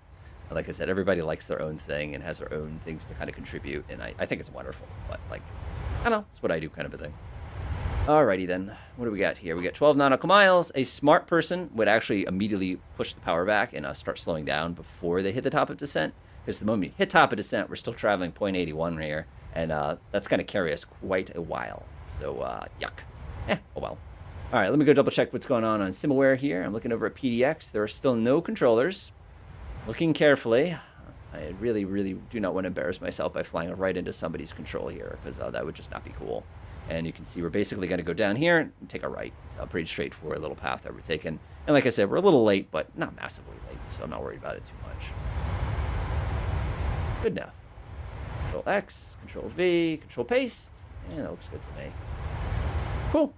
[SPEAKER 1] Like I said, everybody likes their own thing and has their own things to kind of contribute, and I think it's wonderful. But, like, I don't know. It's what I do kind of a thing. Alrighty then. What do we got here? We got 12 nautical miles. A smart person would actually immediately push the power back and start slowing down before they hit the top of descent. Because the moment you hit top of descent, we're still traveling 0.81 here, and that's going to carry us quite a while. So, yuck. Oh well. All right, let me go double check what's going on SimAware here. I'm looking over at PDX. There are still no controllers. Looking carefully. I really, really do not want to embarrass myself by flying right into somebody's control here, because that would just not be cool. And you can see we're basically going to go down here and take a right. It's a pretty straightforward little path that we're taking. And like I said, we're a little late, but not massively late, so I'm not worried about it too much. Good enough. Control X, Control V, Control Paste. Yeah, that looks good to me. Cool.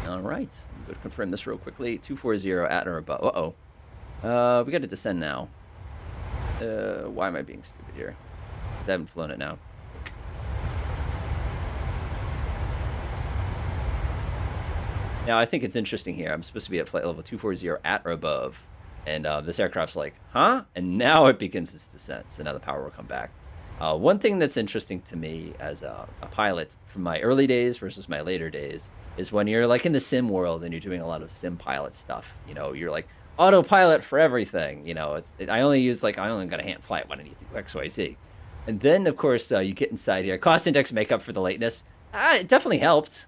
[SPEAKER 1] All right. I'm going to confirm this real quickly. 240 at or above. Uh-oh. We got to descend now. Why am I being stupid here? Because I haven't flown it now. Now, I think it's interesting here. I'm supposed to be at flight level 240 at or above. And this aircraft's like, huh? And now it begins its descent. So now the power will come back. One thing that's interesting to me as a pilot from my early days versus my later days is when you're like in the sim world and you're doing a lot of sim pilot stuff. You know, you're like autopilot for everything. You know, I only got a hand flight when I need to do X, Y, Z. And then, of course, you get inside here. Cost index makeup for the lateness. It definitely helped.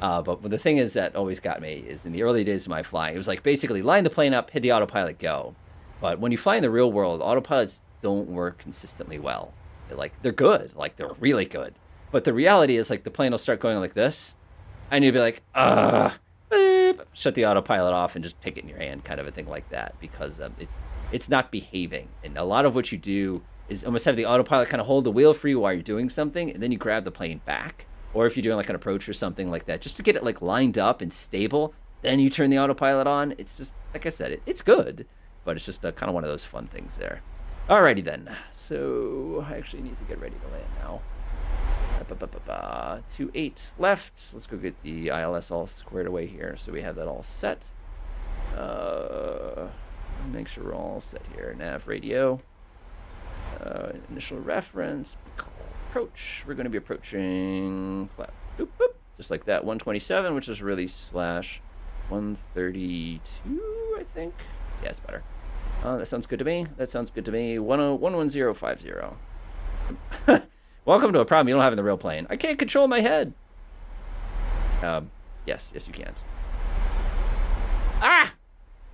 [SPEAKER 1] But the thing is that always got me is in the early days of my flying, it was like basically line the plane up, hit the autopilot, go. But when you fly in the real world, autopilots don't work consistently well. They're good, like they're really good. But the reality is like the plane will start going like this, and you'll be like, beep, shut the autopilot off and just take it in your hand, kind of a thing like that, because it's not behaving. And a lot of what you do is almost have the autopilot kind of hold the wheel for you while you're doing something, and then you grab the plane back. Or if you're doing like an approach or something like that, just to get it like lined up and stable, then you turn the autopilot on. It's just, like I said, it's good, but it's just kind of one of those fun things there. Alrighty then. So I actually need to get ready to land now. 28 left. Let's go get the ILS all squared away here. So we have that all set. Make sure we're all set here. Nav radio. Initial reference. Approach. We're going to be approaching flat. Boop, boop. Just like that. 127, which is really slash 132, I think. Yeah, it's better. That sounds good to me. That sounds good to me. 11050. Welcome to a problem you don't have in the real plane. I can't control my head. Yes, you can't. Ah!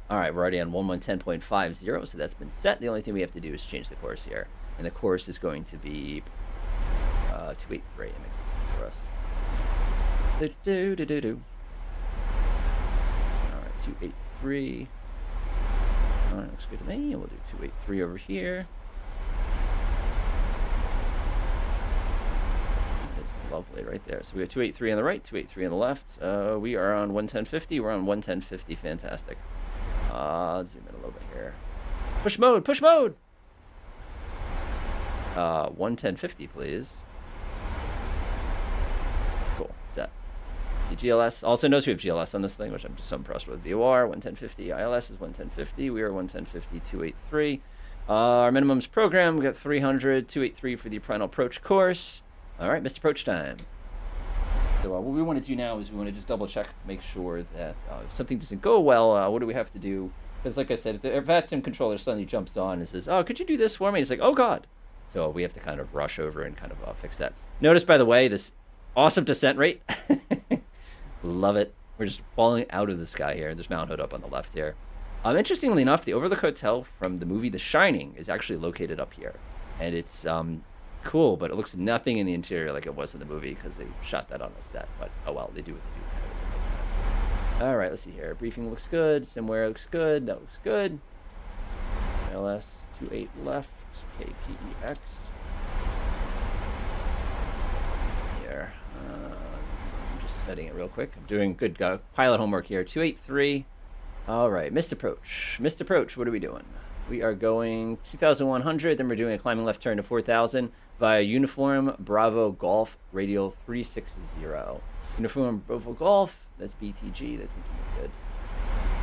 [SPEAKER 1] All right, we're already on 110.50, so that's been set. The only thing we have to do is change the course here. And the course is going to be 283. It makes sense for us. All right, 283. All right, looks good to me. We'll do 283 over here. It's Lovely, right there. So we got 283 on the right, 283 on the left. We are on 110.50. We're on 110.50. Fantastic. Let's zoom in a little bit here. Push mode, push mode. 110.50, please. Cool, set. See GLS. Also notice we have GLS on this thing, which I'm just so impressed with. VOR, 110.50. ILS is 110.50. We are 110.50, 283. Our minimums program, we got 300, 283 for the Primal Approach course. All right, Mr. Approach time. So what we want to do now is we want to just double check to make sure that if something doesn't go well, what do we have to do? Because like I said, if the VATSIM controller suddenly jumps on and says, oh, could you do this for me? It's like, oh, God. So we have to kind of rush over and kind of fix that. Notice, by the way, this awesome descent rate. Love it. We're just falling out of the sky here. There's Mount Hood up on the left here. Interestingly enough, the Overlook Hotel from the movie The Shining is actually located up here. And it's cool, but it looks nothing in the interior like it was in the movie because they shot that on a set. But oh well, they do what they do. All right, let's see here. Briefing looks good. Simware looks good. That looks good. LS 28 left. KPDX. Here. I'm just setting it real quick. I'm doing good pilot homework here. 283. All right, missed approach. Missed approach. What are we doing? We are going 2,100. Then we're doing a climbing left turn to 4,000 via Uniform Bravo Golf Radial 360. Uniform Bravo Golf. That's BTG. That's good.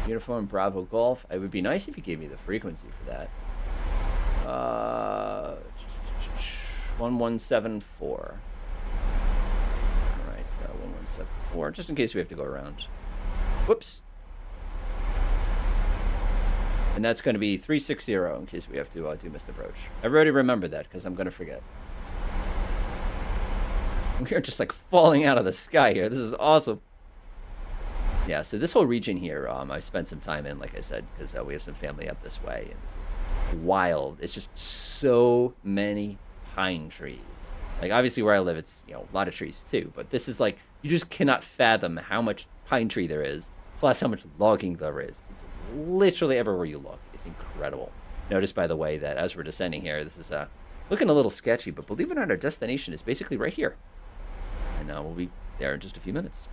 [SPEAKER 1] Uniform Bravo Golf. It would be nice if you gave me the frequency for that. 1174. All right, so 1174. Just in case we have to go around. Whoops. And that's going to be 360 in case we have to do missed approach. Everybody remember that because I'm going to forget. We're just like falling out of the sky here. This is awesome. Yeah, so this whole region here, I spent some time in, like I said, because we have some family up this way. And this is wild. It's just so many pine trees. Like, obviously where I live, it's, a lot of trees too. But this is like, you just cannot fathom how much pine tree there is, plus how much logging there is. It's literally everywhere you look. It's incredible. Notice, by the way, that as we're descending here, this is looking a little sketchy, but believe it or not, our destination is basically right here. And we'll be there in just a few minutes.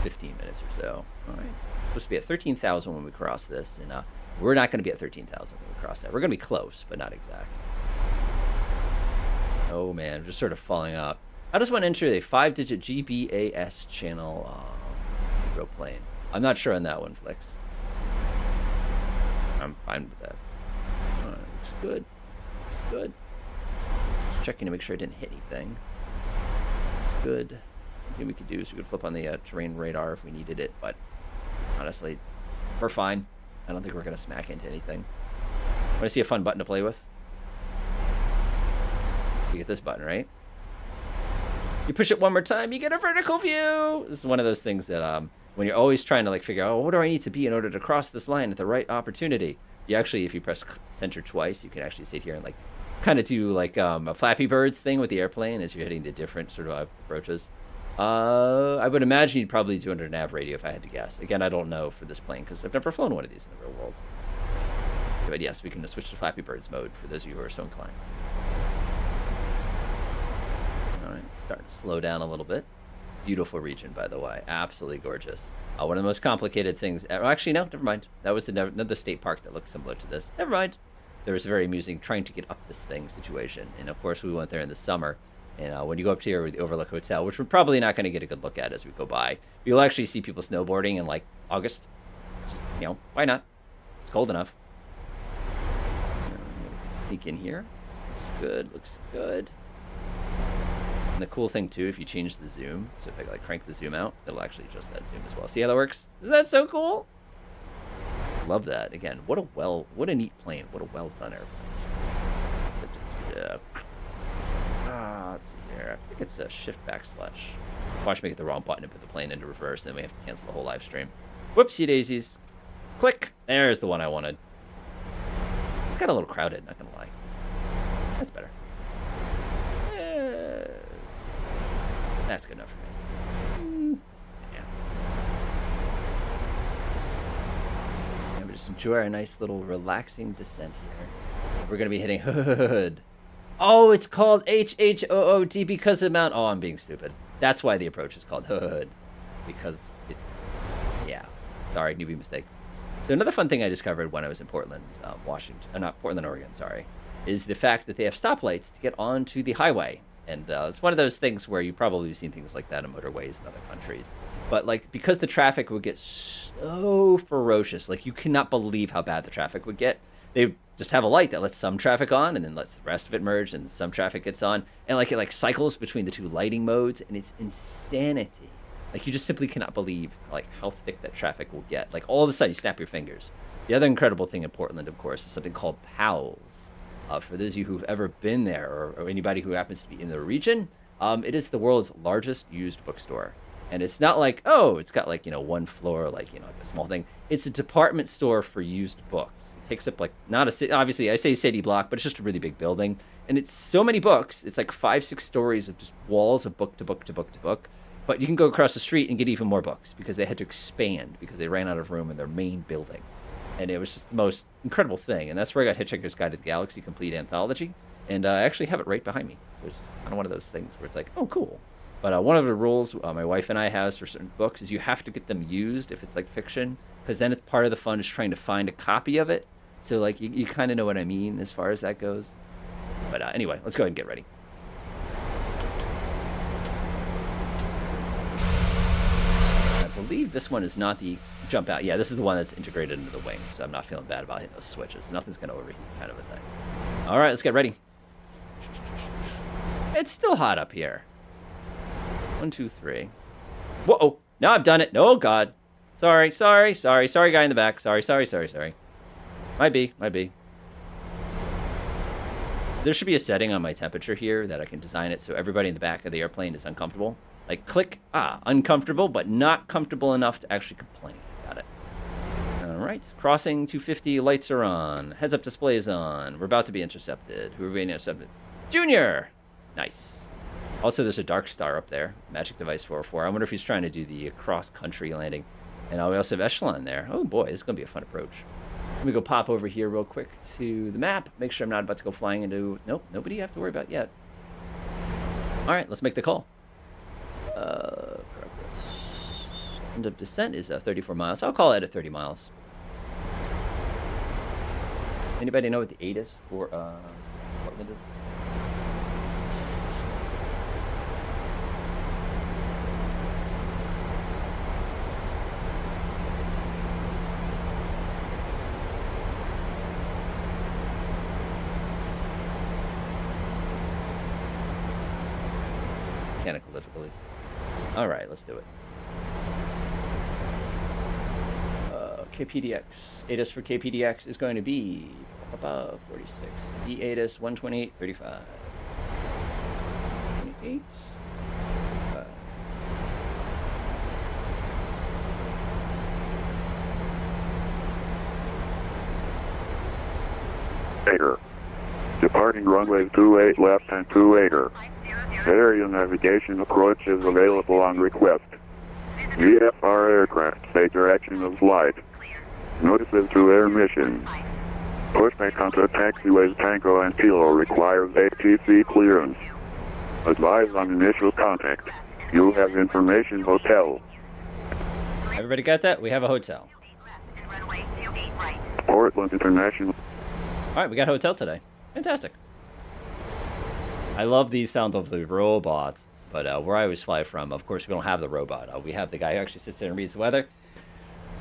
[SPEAKER 1] 15 minutes or so. All right. It's supposed to be at 13,000 when we cross this, and we're not going to be at 13,000 when we cross that. We're going to be close, but not exact. Oh, man. Just sort of falling out. I just want to enter a 5-digit GBAS channel plane. I'm not sure on that one, Flex. I'm fine with that. Looks good. Looks good. Just checking to make sure I didn't hit anything. Looks good. Thing we could do is we could flip on the terrain radar if we needed it, but honestly, we're fine. I don't think we're going to smack into anything. Want to see a fun button to play with? You get this button, right? You push it one more time, you get a vertical view. This is one of those things that when you're always trying to figure out, what do I need to be in order to cross this line at the right opportunity? You actually, if you press center twice, you can actually sit here and kind of do a Flappy Birds thing with the airplane as you're hitting the different sort of approaches. I would imagine you'd probably do under nav radio if I had to guess. Again, I don't know for this plane because I've never flown one of these in the real world. But yes, we can switch to Flappy Birds mode for those of you who are so inclined. All right, starting to slow down a little bit. Beautiful region, by the way. Absolutely gorgeous. One of the most complicated things. Actually, no, never mind. That was another state park that looked similar to this. Never mind. There was a very amusing trying to get up this thing situation. And of course, we went there in the summer. And when you go up to here with the Overlook Hotel, which we're probably not going to get a good look at as we go by, you'll actually see people snowboarding in August. Just, why not? It's cold enough. Sneak in here. Looks good. Looks good. And the cool thing too, if you change the zoom, so if I crank the zoom out, it'll actually adjust that zoom as well. See how that works? Isn't that so cool? Love that. Again, what a neat plane. What a well done airplane. Let's see here. I think it's a shift /. Watch me get the wrong button and put the plane into reverse, and then we have to cancel the whole live stream. Whoopsie daisies. Click. There's the one I wanted. It's got a little crowded, not gonna lie. That's better. That's good enough for me. Yeah. And we just enjoy our nice little relaxing descent here. We're gonna be hitting Hood. Oh, it's called HHOOD because of amount. Oh, I'm being stupid. That's why the approach is called hood. Because it's, yeah. Sorry, newbie mistake. So another fun thing I discovered when I was in Portland, Washington, not Portland, Oregon, sorry, is the fact that they have stoplights to get onto the highway. And it's one of those things where you've probably seen things like that in motorways in other countries. But like, because the traffic would get so ferocious, like you cannot believe how bad the traffic would get. They just have a light that lets some traffic on and then lets the rest of it merge and some traffic gets on. And like it like cycles between the two lighting modes and it's insanity. Like you just simply cannot believe like how thick that traffic will get. Like all of a sudden you snap your fingers. The other incredible thing in Portland, of course, is something called PALS. For those of you who've ever been there or anybody who happens to be in the region, it is the world's largest used bookstore. And it's not like, oh, it's got like, one floor, like, like a small thing. It's a department store for used books. It takes up like, not a city, obviously I say city block, but it's just a really big building. And it's so many books. It's like 5-6 stories of just walls of book to book to book to book. But you can go across the street and get even more books because they had to expand because they ran out of room in their main building. And it was just the most incredible thing. And that's where I got Hitchhiker's Guide to the Galaxy Complete Anthology. And I actually have it right behind me. So it's just kind of one of those things where it's like, oh, cool. But one of the rules my wife and I has for certain books is you have to get them used if it's like fiction. Because then it's part of the fun is trying to find a copy of it. So like you kind of know what I mean as far as that goes. But anyway, let's go ahead and get ready. I believe this one is not the jump out. Yeah, this is the one that's integrated into the wing, so I'm not feeling bad about hitting those switches. Nothing's going to overheat kind of a thing. All right, let's get ready. It's still hot up here. 1, 2, 3. Whoa, now I've done it. Oh, God. Sorry, guy in the back. Sorry. Might be. There should be a setting on my temperature here that I can design it so everybody in the back of the airplane is uncomfortable. Like, click, uncomfortable, but not comfortable enough to actually complain. Got it. All right, crossing 250, lights are on. Heads-up display is on. We're about to be intercepted. Who are we being intercepted? Junior! Nice. Also, there's a Dark Star up there. Magic Device 404. I wonder if he's trying to do the cross-country landing. And we also have Echelon there. Oh, boy, this is going to be a fun approach. Let me go pop over here real quick to the map. Make sure I'm not about to go flying into... Nope, nobody you have to worry about yet. All right, let's make the call. Progress. End of descent is 34 miles. I'll call it at 30 miles. Anybody know what the 8 is for Portland is? Mechanical difficulties. All right, let's do it. KPDX. ATIS for KPDX is going to be 46. The ATIS 128.35. 28.
[SPEAKER 3] Acre. Departing runway 28 left and 28er. Area navigation approach is available on request. VFR aircraft state direction of flight. Notices to air mission. Pushback onto taxiways Tango and Kilo requires ATC clearance. Advise on initial contact. You have information hotel.
[SPEAKER 1] Everybody got that? We have a hotel.
[SPEAKER 3] Portland International.
[SPEAKER 1] All right, we got a hotel today. Fantastic. I love the sound of the robots, but where I always fly from, of course, we don't have the robot. We have the guy who actually sits there and reads the weather.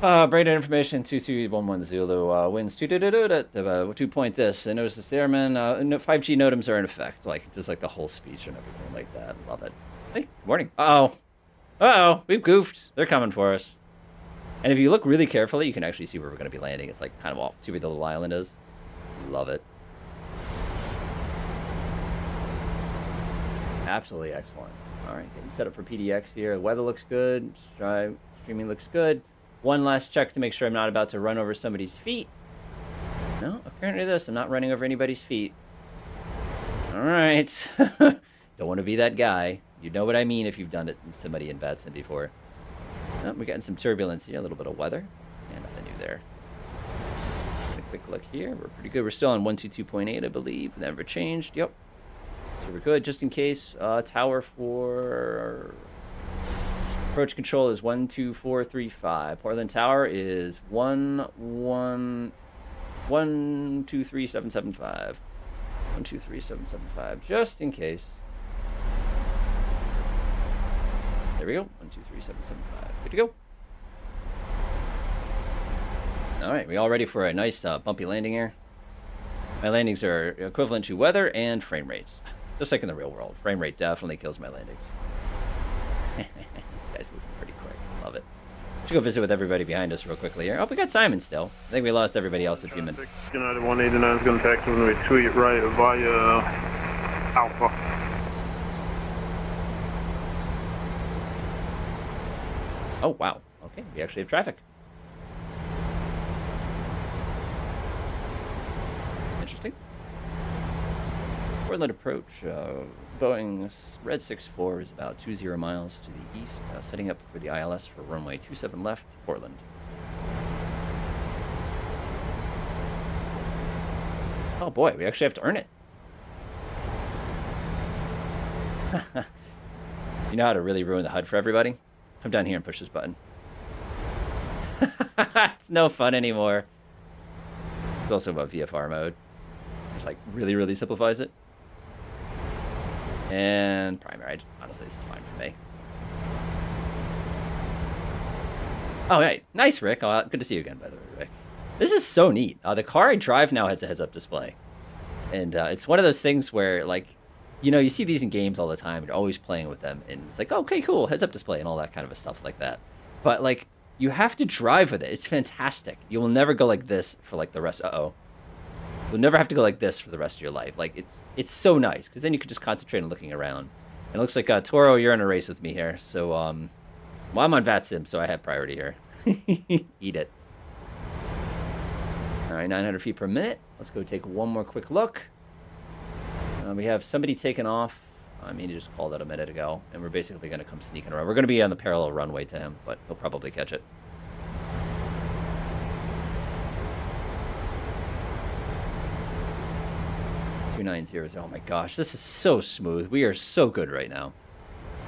[SPEAKER 1] Radar information 22110 Zulu. Winds 2 point this. I notice the airman. 5G nodems are in effect. Like just like the whole speech and everything like that. Love it. Hey, morning. Uh-oh, we've goofed. They're coming for us. And if you look really carefully, you can actually see where we're going to be landing. It's like kind of off. See where the little island is? Love it. Absolutely excellent. All right, getting set up for PDX here. The weather looks good. Streaming looks good. One last check to make sure I'm not about to run over somebody's feet. No, apparently I'm not running over anybody's feet. All right. Don't want to be that guy. You know what I mean if you've done it in somebody in Batson before. Oh, we're getting some turbulence here, a little bit of weather. And nothing new there. A quick look here. We're pretty good. We're still on 122.8, I believe. Never changed. Yep. we're good. Just in case, tower for approach control is 12435. Portland Tower is 123,775. 123,775. Just in case. There we go. 123,775. Good to go. All right, we all ready for a nice bumpy landing here? My landings are equivalent to weather and frame rates. Just like in the real world. Frame rate definitely kills my landings. These guys moving pretty quick. Love it. Should go visit with everybody behind us real quickly here. Oh, we got Simon still. I think we lost everybody else a few minutes.
[SPEAKER 4] United 189 is going to taxi when we tweet right via Alpha.
[SPEAKER 1] Oh, wow. Okay, we actually have traffic. Interesting. Portland approach. Boeing Red 64 is about 20 miles to the east, setting up for the ILS for runway 27 left, Portland. Oh boy, we actually have to earn it. You know how to really ruin the HUD for everybody? Come down here and push this button. It's no fun anymore. It's also about VFR mode. Just like really simplifies it. And primary, honestly, this is fine for me. Oh, hey, nice, Rick. Oh, good to see you again, by the way, Rick. This is so neat. The car I drive now has a heads-up display. And it's one of those things where, like, you know, you see these in games all the time. You're always playing with them. And it's like, okay, cool, heads-up display and all that kind of stuff like that. But, like, you have to drive with it. It's fantastic. You will never go like this for, like, the rest. Uh-oh. You'll never have to go like this for the rest of your life. Like, it's so nice, because then you could just concentrate on looking around. And it looks like, Toro, you're in a race with me here. So, well, I'm on VATSIM, so I have priority here. Eat it. All right, 900 feet per minute. Let's go take one more quick look. We have somebody taking off. I mean, he just called that a minute ago. And we're basically going to come sneaking around. We're going to be on the parallel runway to him, but he'll probably catch it. Oh my gosh, this is so smooth. We are so good right now.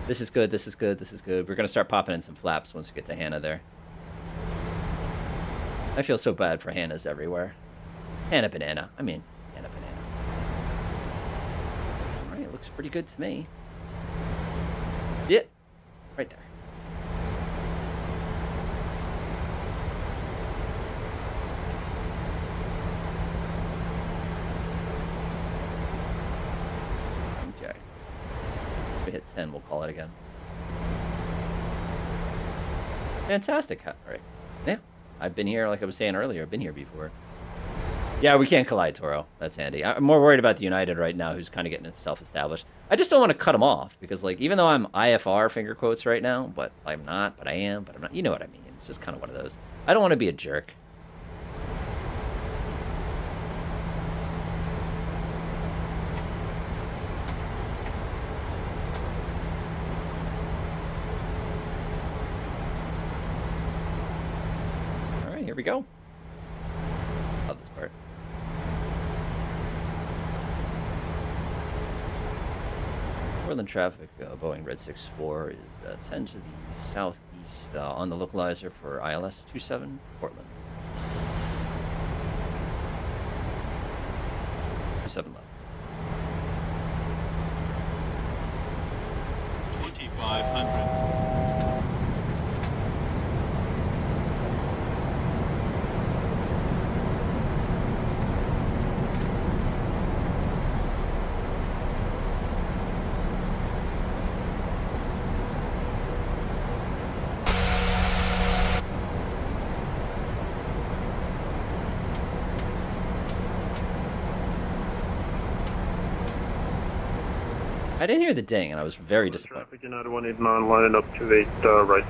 [SPEAKER 1] This is good, this is good, this is good. We're going to start popping in some flaps once we get to Hannah there. I feel so bad for Hannahs everywhere. Hannah Banana. I mean, Hannah Banana. Alright, looks pretty good to me. See it? Right there. Hit 10, we'll call it again. Fantastic. All right. Yeah, I've been here, like I was saying earlier, I've been here before. Yeah, we can't collide, Toro. That's handy. I'm more worried about the United right now, who's kind of getting himself established. I just don't want to cut him off, because, like, even though I'm IFR, finger quotes, right now, but I'm not, but I am, but I'm not. You know what I mean. It's just kind of one of those. I don't want to be a jerk. Here we go. Love this part. Portland traffic, Boeing Red 64 is 10 to the southeast on the localizer for ILS 27, Portland. 27 left.
[SPEAKER 5] 2500.
[SPEAKER 1] I didn't hear the ding, and I was very disappointed.
[SPEAKER 4] Traffic United 189 lining up to 8 right.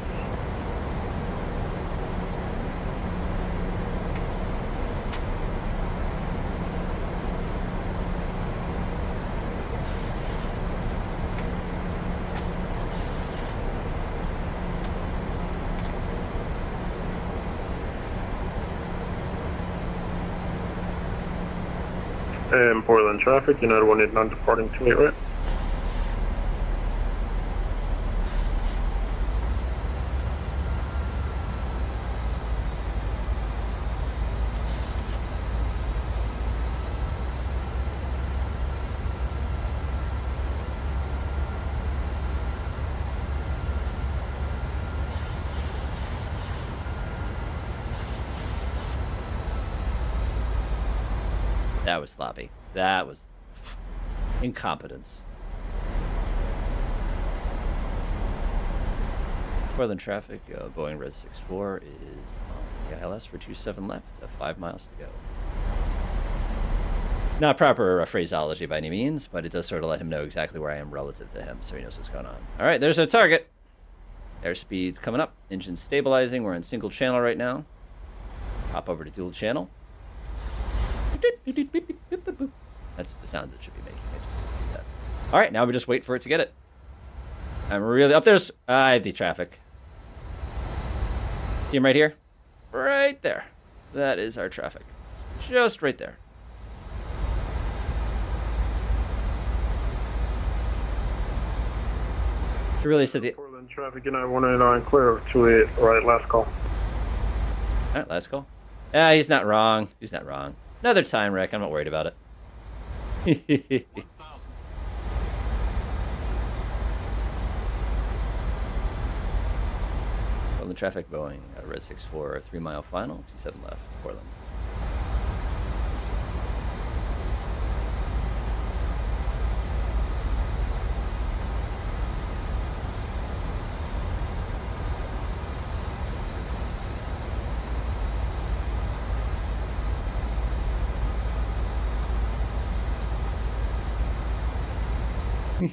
[SPEAKER 4] And Portland traffic, United 189 departing to 8 right.
[SPEAKER 1] That was sloppy. That was incompetence. Portland traffic, Boeing Red 64 is on the ILS for 27 left, 5 miles to go. Not proper phraseology by any means, but it does sort of let him know exactly where I am relative to him, so he knows what's going on. All right, there's our target. Airspeed's coming up. Engine stabilizing. We're in single channel right now. Hop over to dual channel. That's the sounds it should be making. I just do that. All right, now we just wait for it to get it. I'm really up there's I have the traffic. See him right here? Right there. That is our traffic. Just right there. He really said the
[SPEAKER 4] Portland traffic, United 189, clear of 28, right, last call.
[SPEAKER 1] All right, last call. Ah, he's not wrong. He's not wrong. Another time wreck. I'm not worried about it.
[SPEAKER 5] 1,000.
[SPEAKER 1] Portland traffic, Boeing, Red 64, 3 mile final, 27 left, Portland. I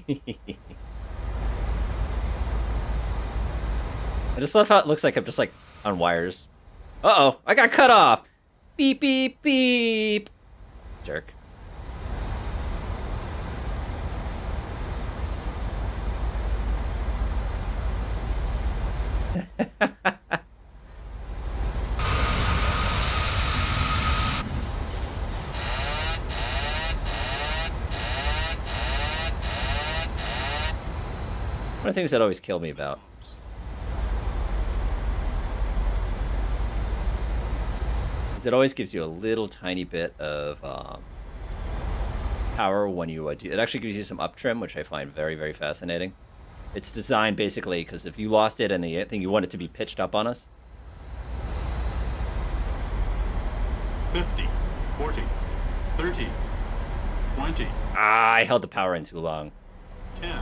[SPEAKER 1] just love how it looks like I'm just like on wires. Uh-oh, I got cut off. Beep, beep, beep. Jerk. One of the things that always kill me about is it always gives you a little tiny bit of power when you do. It actually gives you some up trim, which I find very, very fascinating. It's designed basically because if you lost it and the thing you want it to be pitched up on us.
[SPEAKER 5] 50, 40, 30, 20,
[SPEAKER 1] Ah, I held the power in too long.
[SPEAKER 5] 10.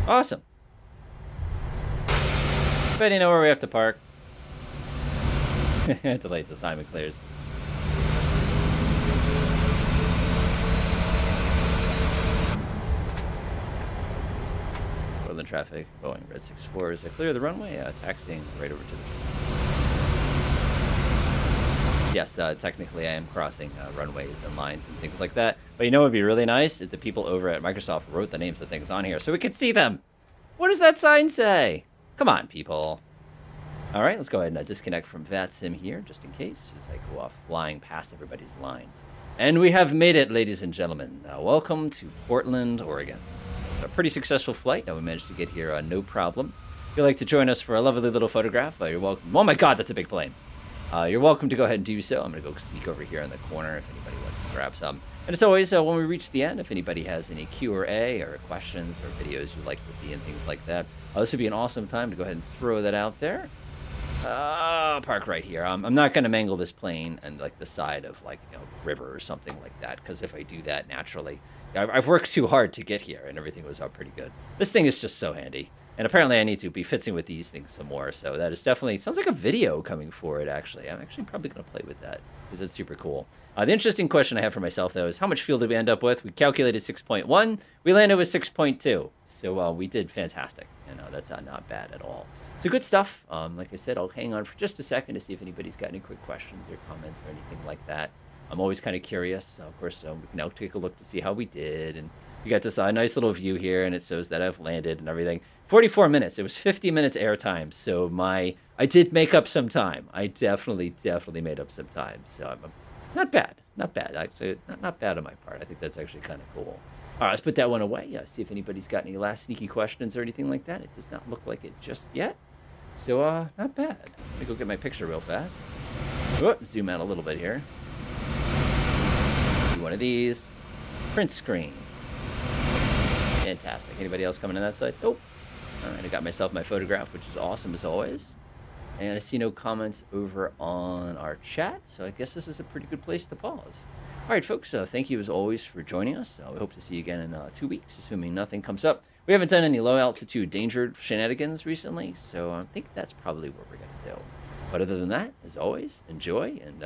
[SPEAKER 1] Awesome. Bet you know where we have to park. Delayed till Simon clears. Portland traffic, Boeing Red 64 is clear of the runway, taxiing right over to the... Yes, technically I am crossing runways and lines and things like that. But you know what would be really nice? If the people over at Microsoft wrote the names of things on here so we could see them. What does that sign say? Come on, people. All right, let's go ahead and disconnect from VATSIM here, just in case, as I go off flying past everybody's line. And we have made it, ladies and gentlemen. Welcome to Portland, Oregon. A pretty successful flight. We managed to get here no problem. If you'd like to join us for a lovely little photograph, you're welcome. Oh my God, that's a big plane. You're welcome to go ahead and do so. I'm going to go sneak over here in the corner if anybody wants to grab some. And as always, when we reach the end, if anybody has any Q&A or questions or videos you'd like to see and things like that, this would be an awesome time to go ahead and throw that out there. Park right here. I'm not going to mangle this plane and like the side of like, you know, river or something like that, because if I do that naturally, I've worked too hard to get here and everything was out pretty good. This thing is just so handy. And apparently I need to be fitzing with these things some more. So that is definitely, sounds like a video coming forward, actually. I'm actually probably going to play with that because it's super cool. The interesting question I have for myself, though, is how much fuel did we end up with? We calculated 6.1. We landed with 6.2. So we did fantastic. You know, that's not bad at all. So good stuff. Like I said, I'll hang on for just a second to see if anybody's got any quick questions or comments or anything like that. I'm always kind of curious. Of course, we can now take a look to see how we did. And you got this nice little view here, and it shows that I've landed and everything. 44 minutes. It was 50 minutes airtime. So I did make up some time. I definitely made up some time. So I'm not bad. Not bad, actually. Not bad on my part. I think that's actually kind of cool. All right, let's put that one away. See if anybody's got any last sneaky questions or anything like that. It does not look like it just yet. So, not bad. Let me go get my picture real fast. Whoop, zoom out a little bit here. Do one of these. Print screen. Fantastic. Anybody else coming on that side? Nope. All right, I got myself my photograph, which is awesome as always. And I see no comments over on our chat, so I guess this is a pretty good place to pause. All right, folks, thank you as always for joining us. We hope to see you again in 2 weeks, assuming nothing comes up. We haven't done any low altitude danger shenanigans recently, so I think that's probably what we're going to do. But other than that, as always, enjoy and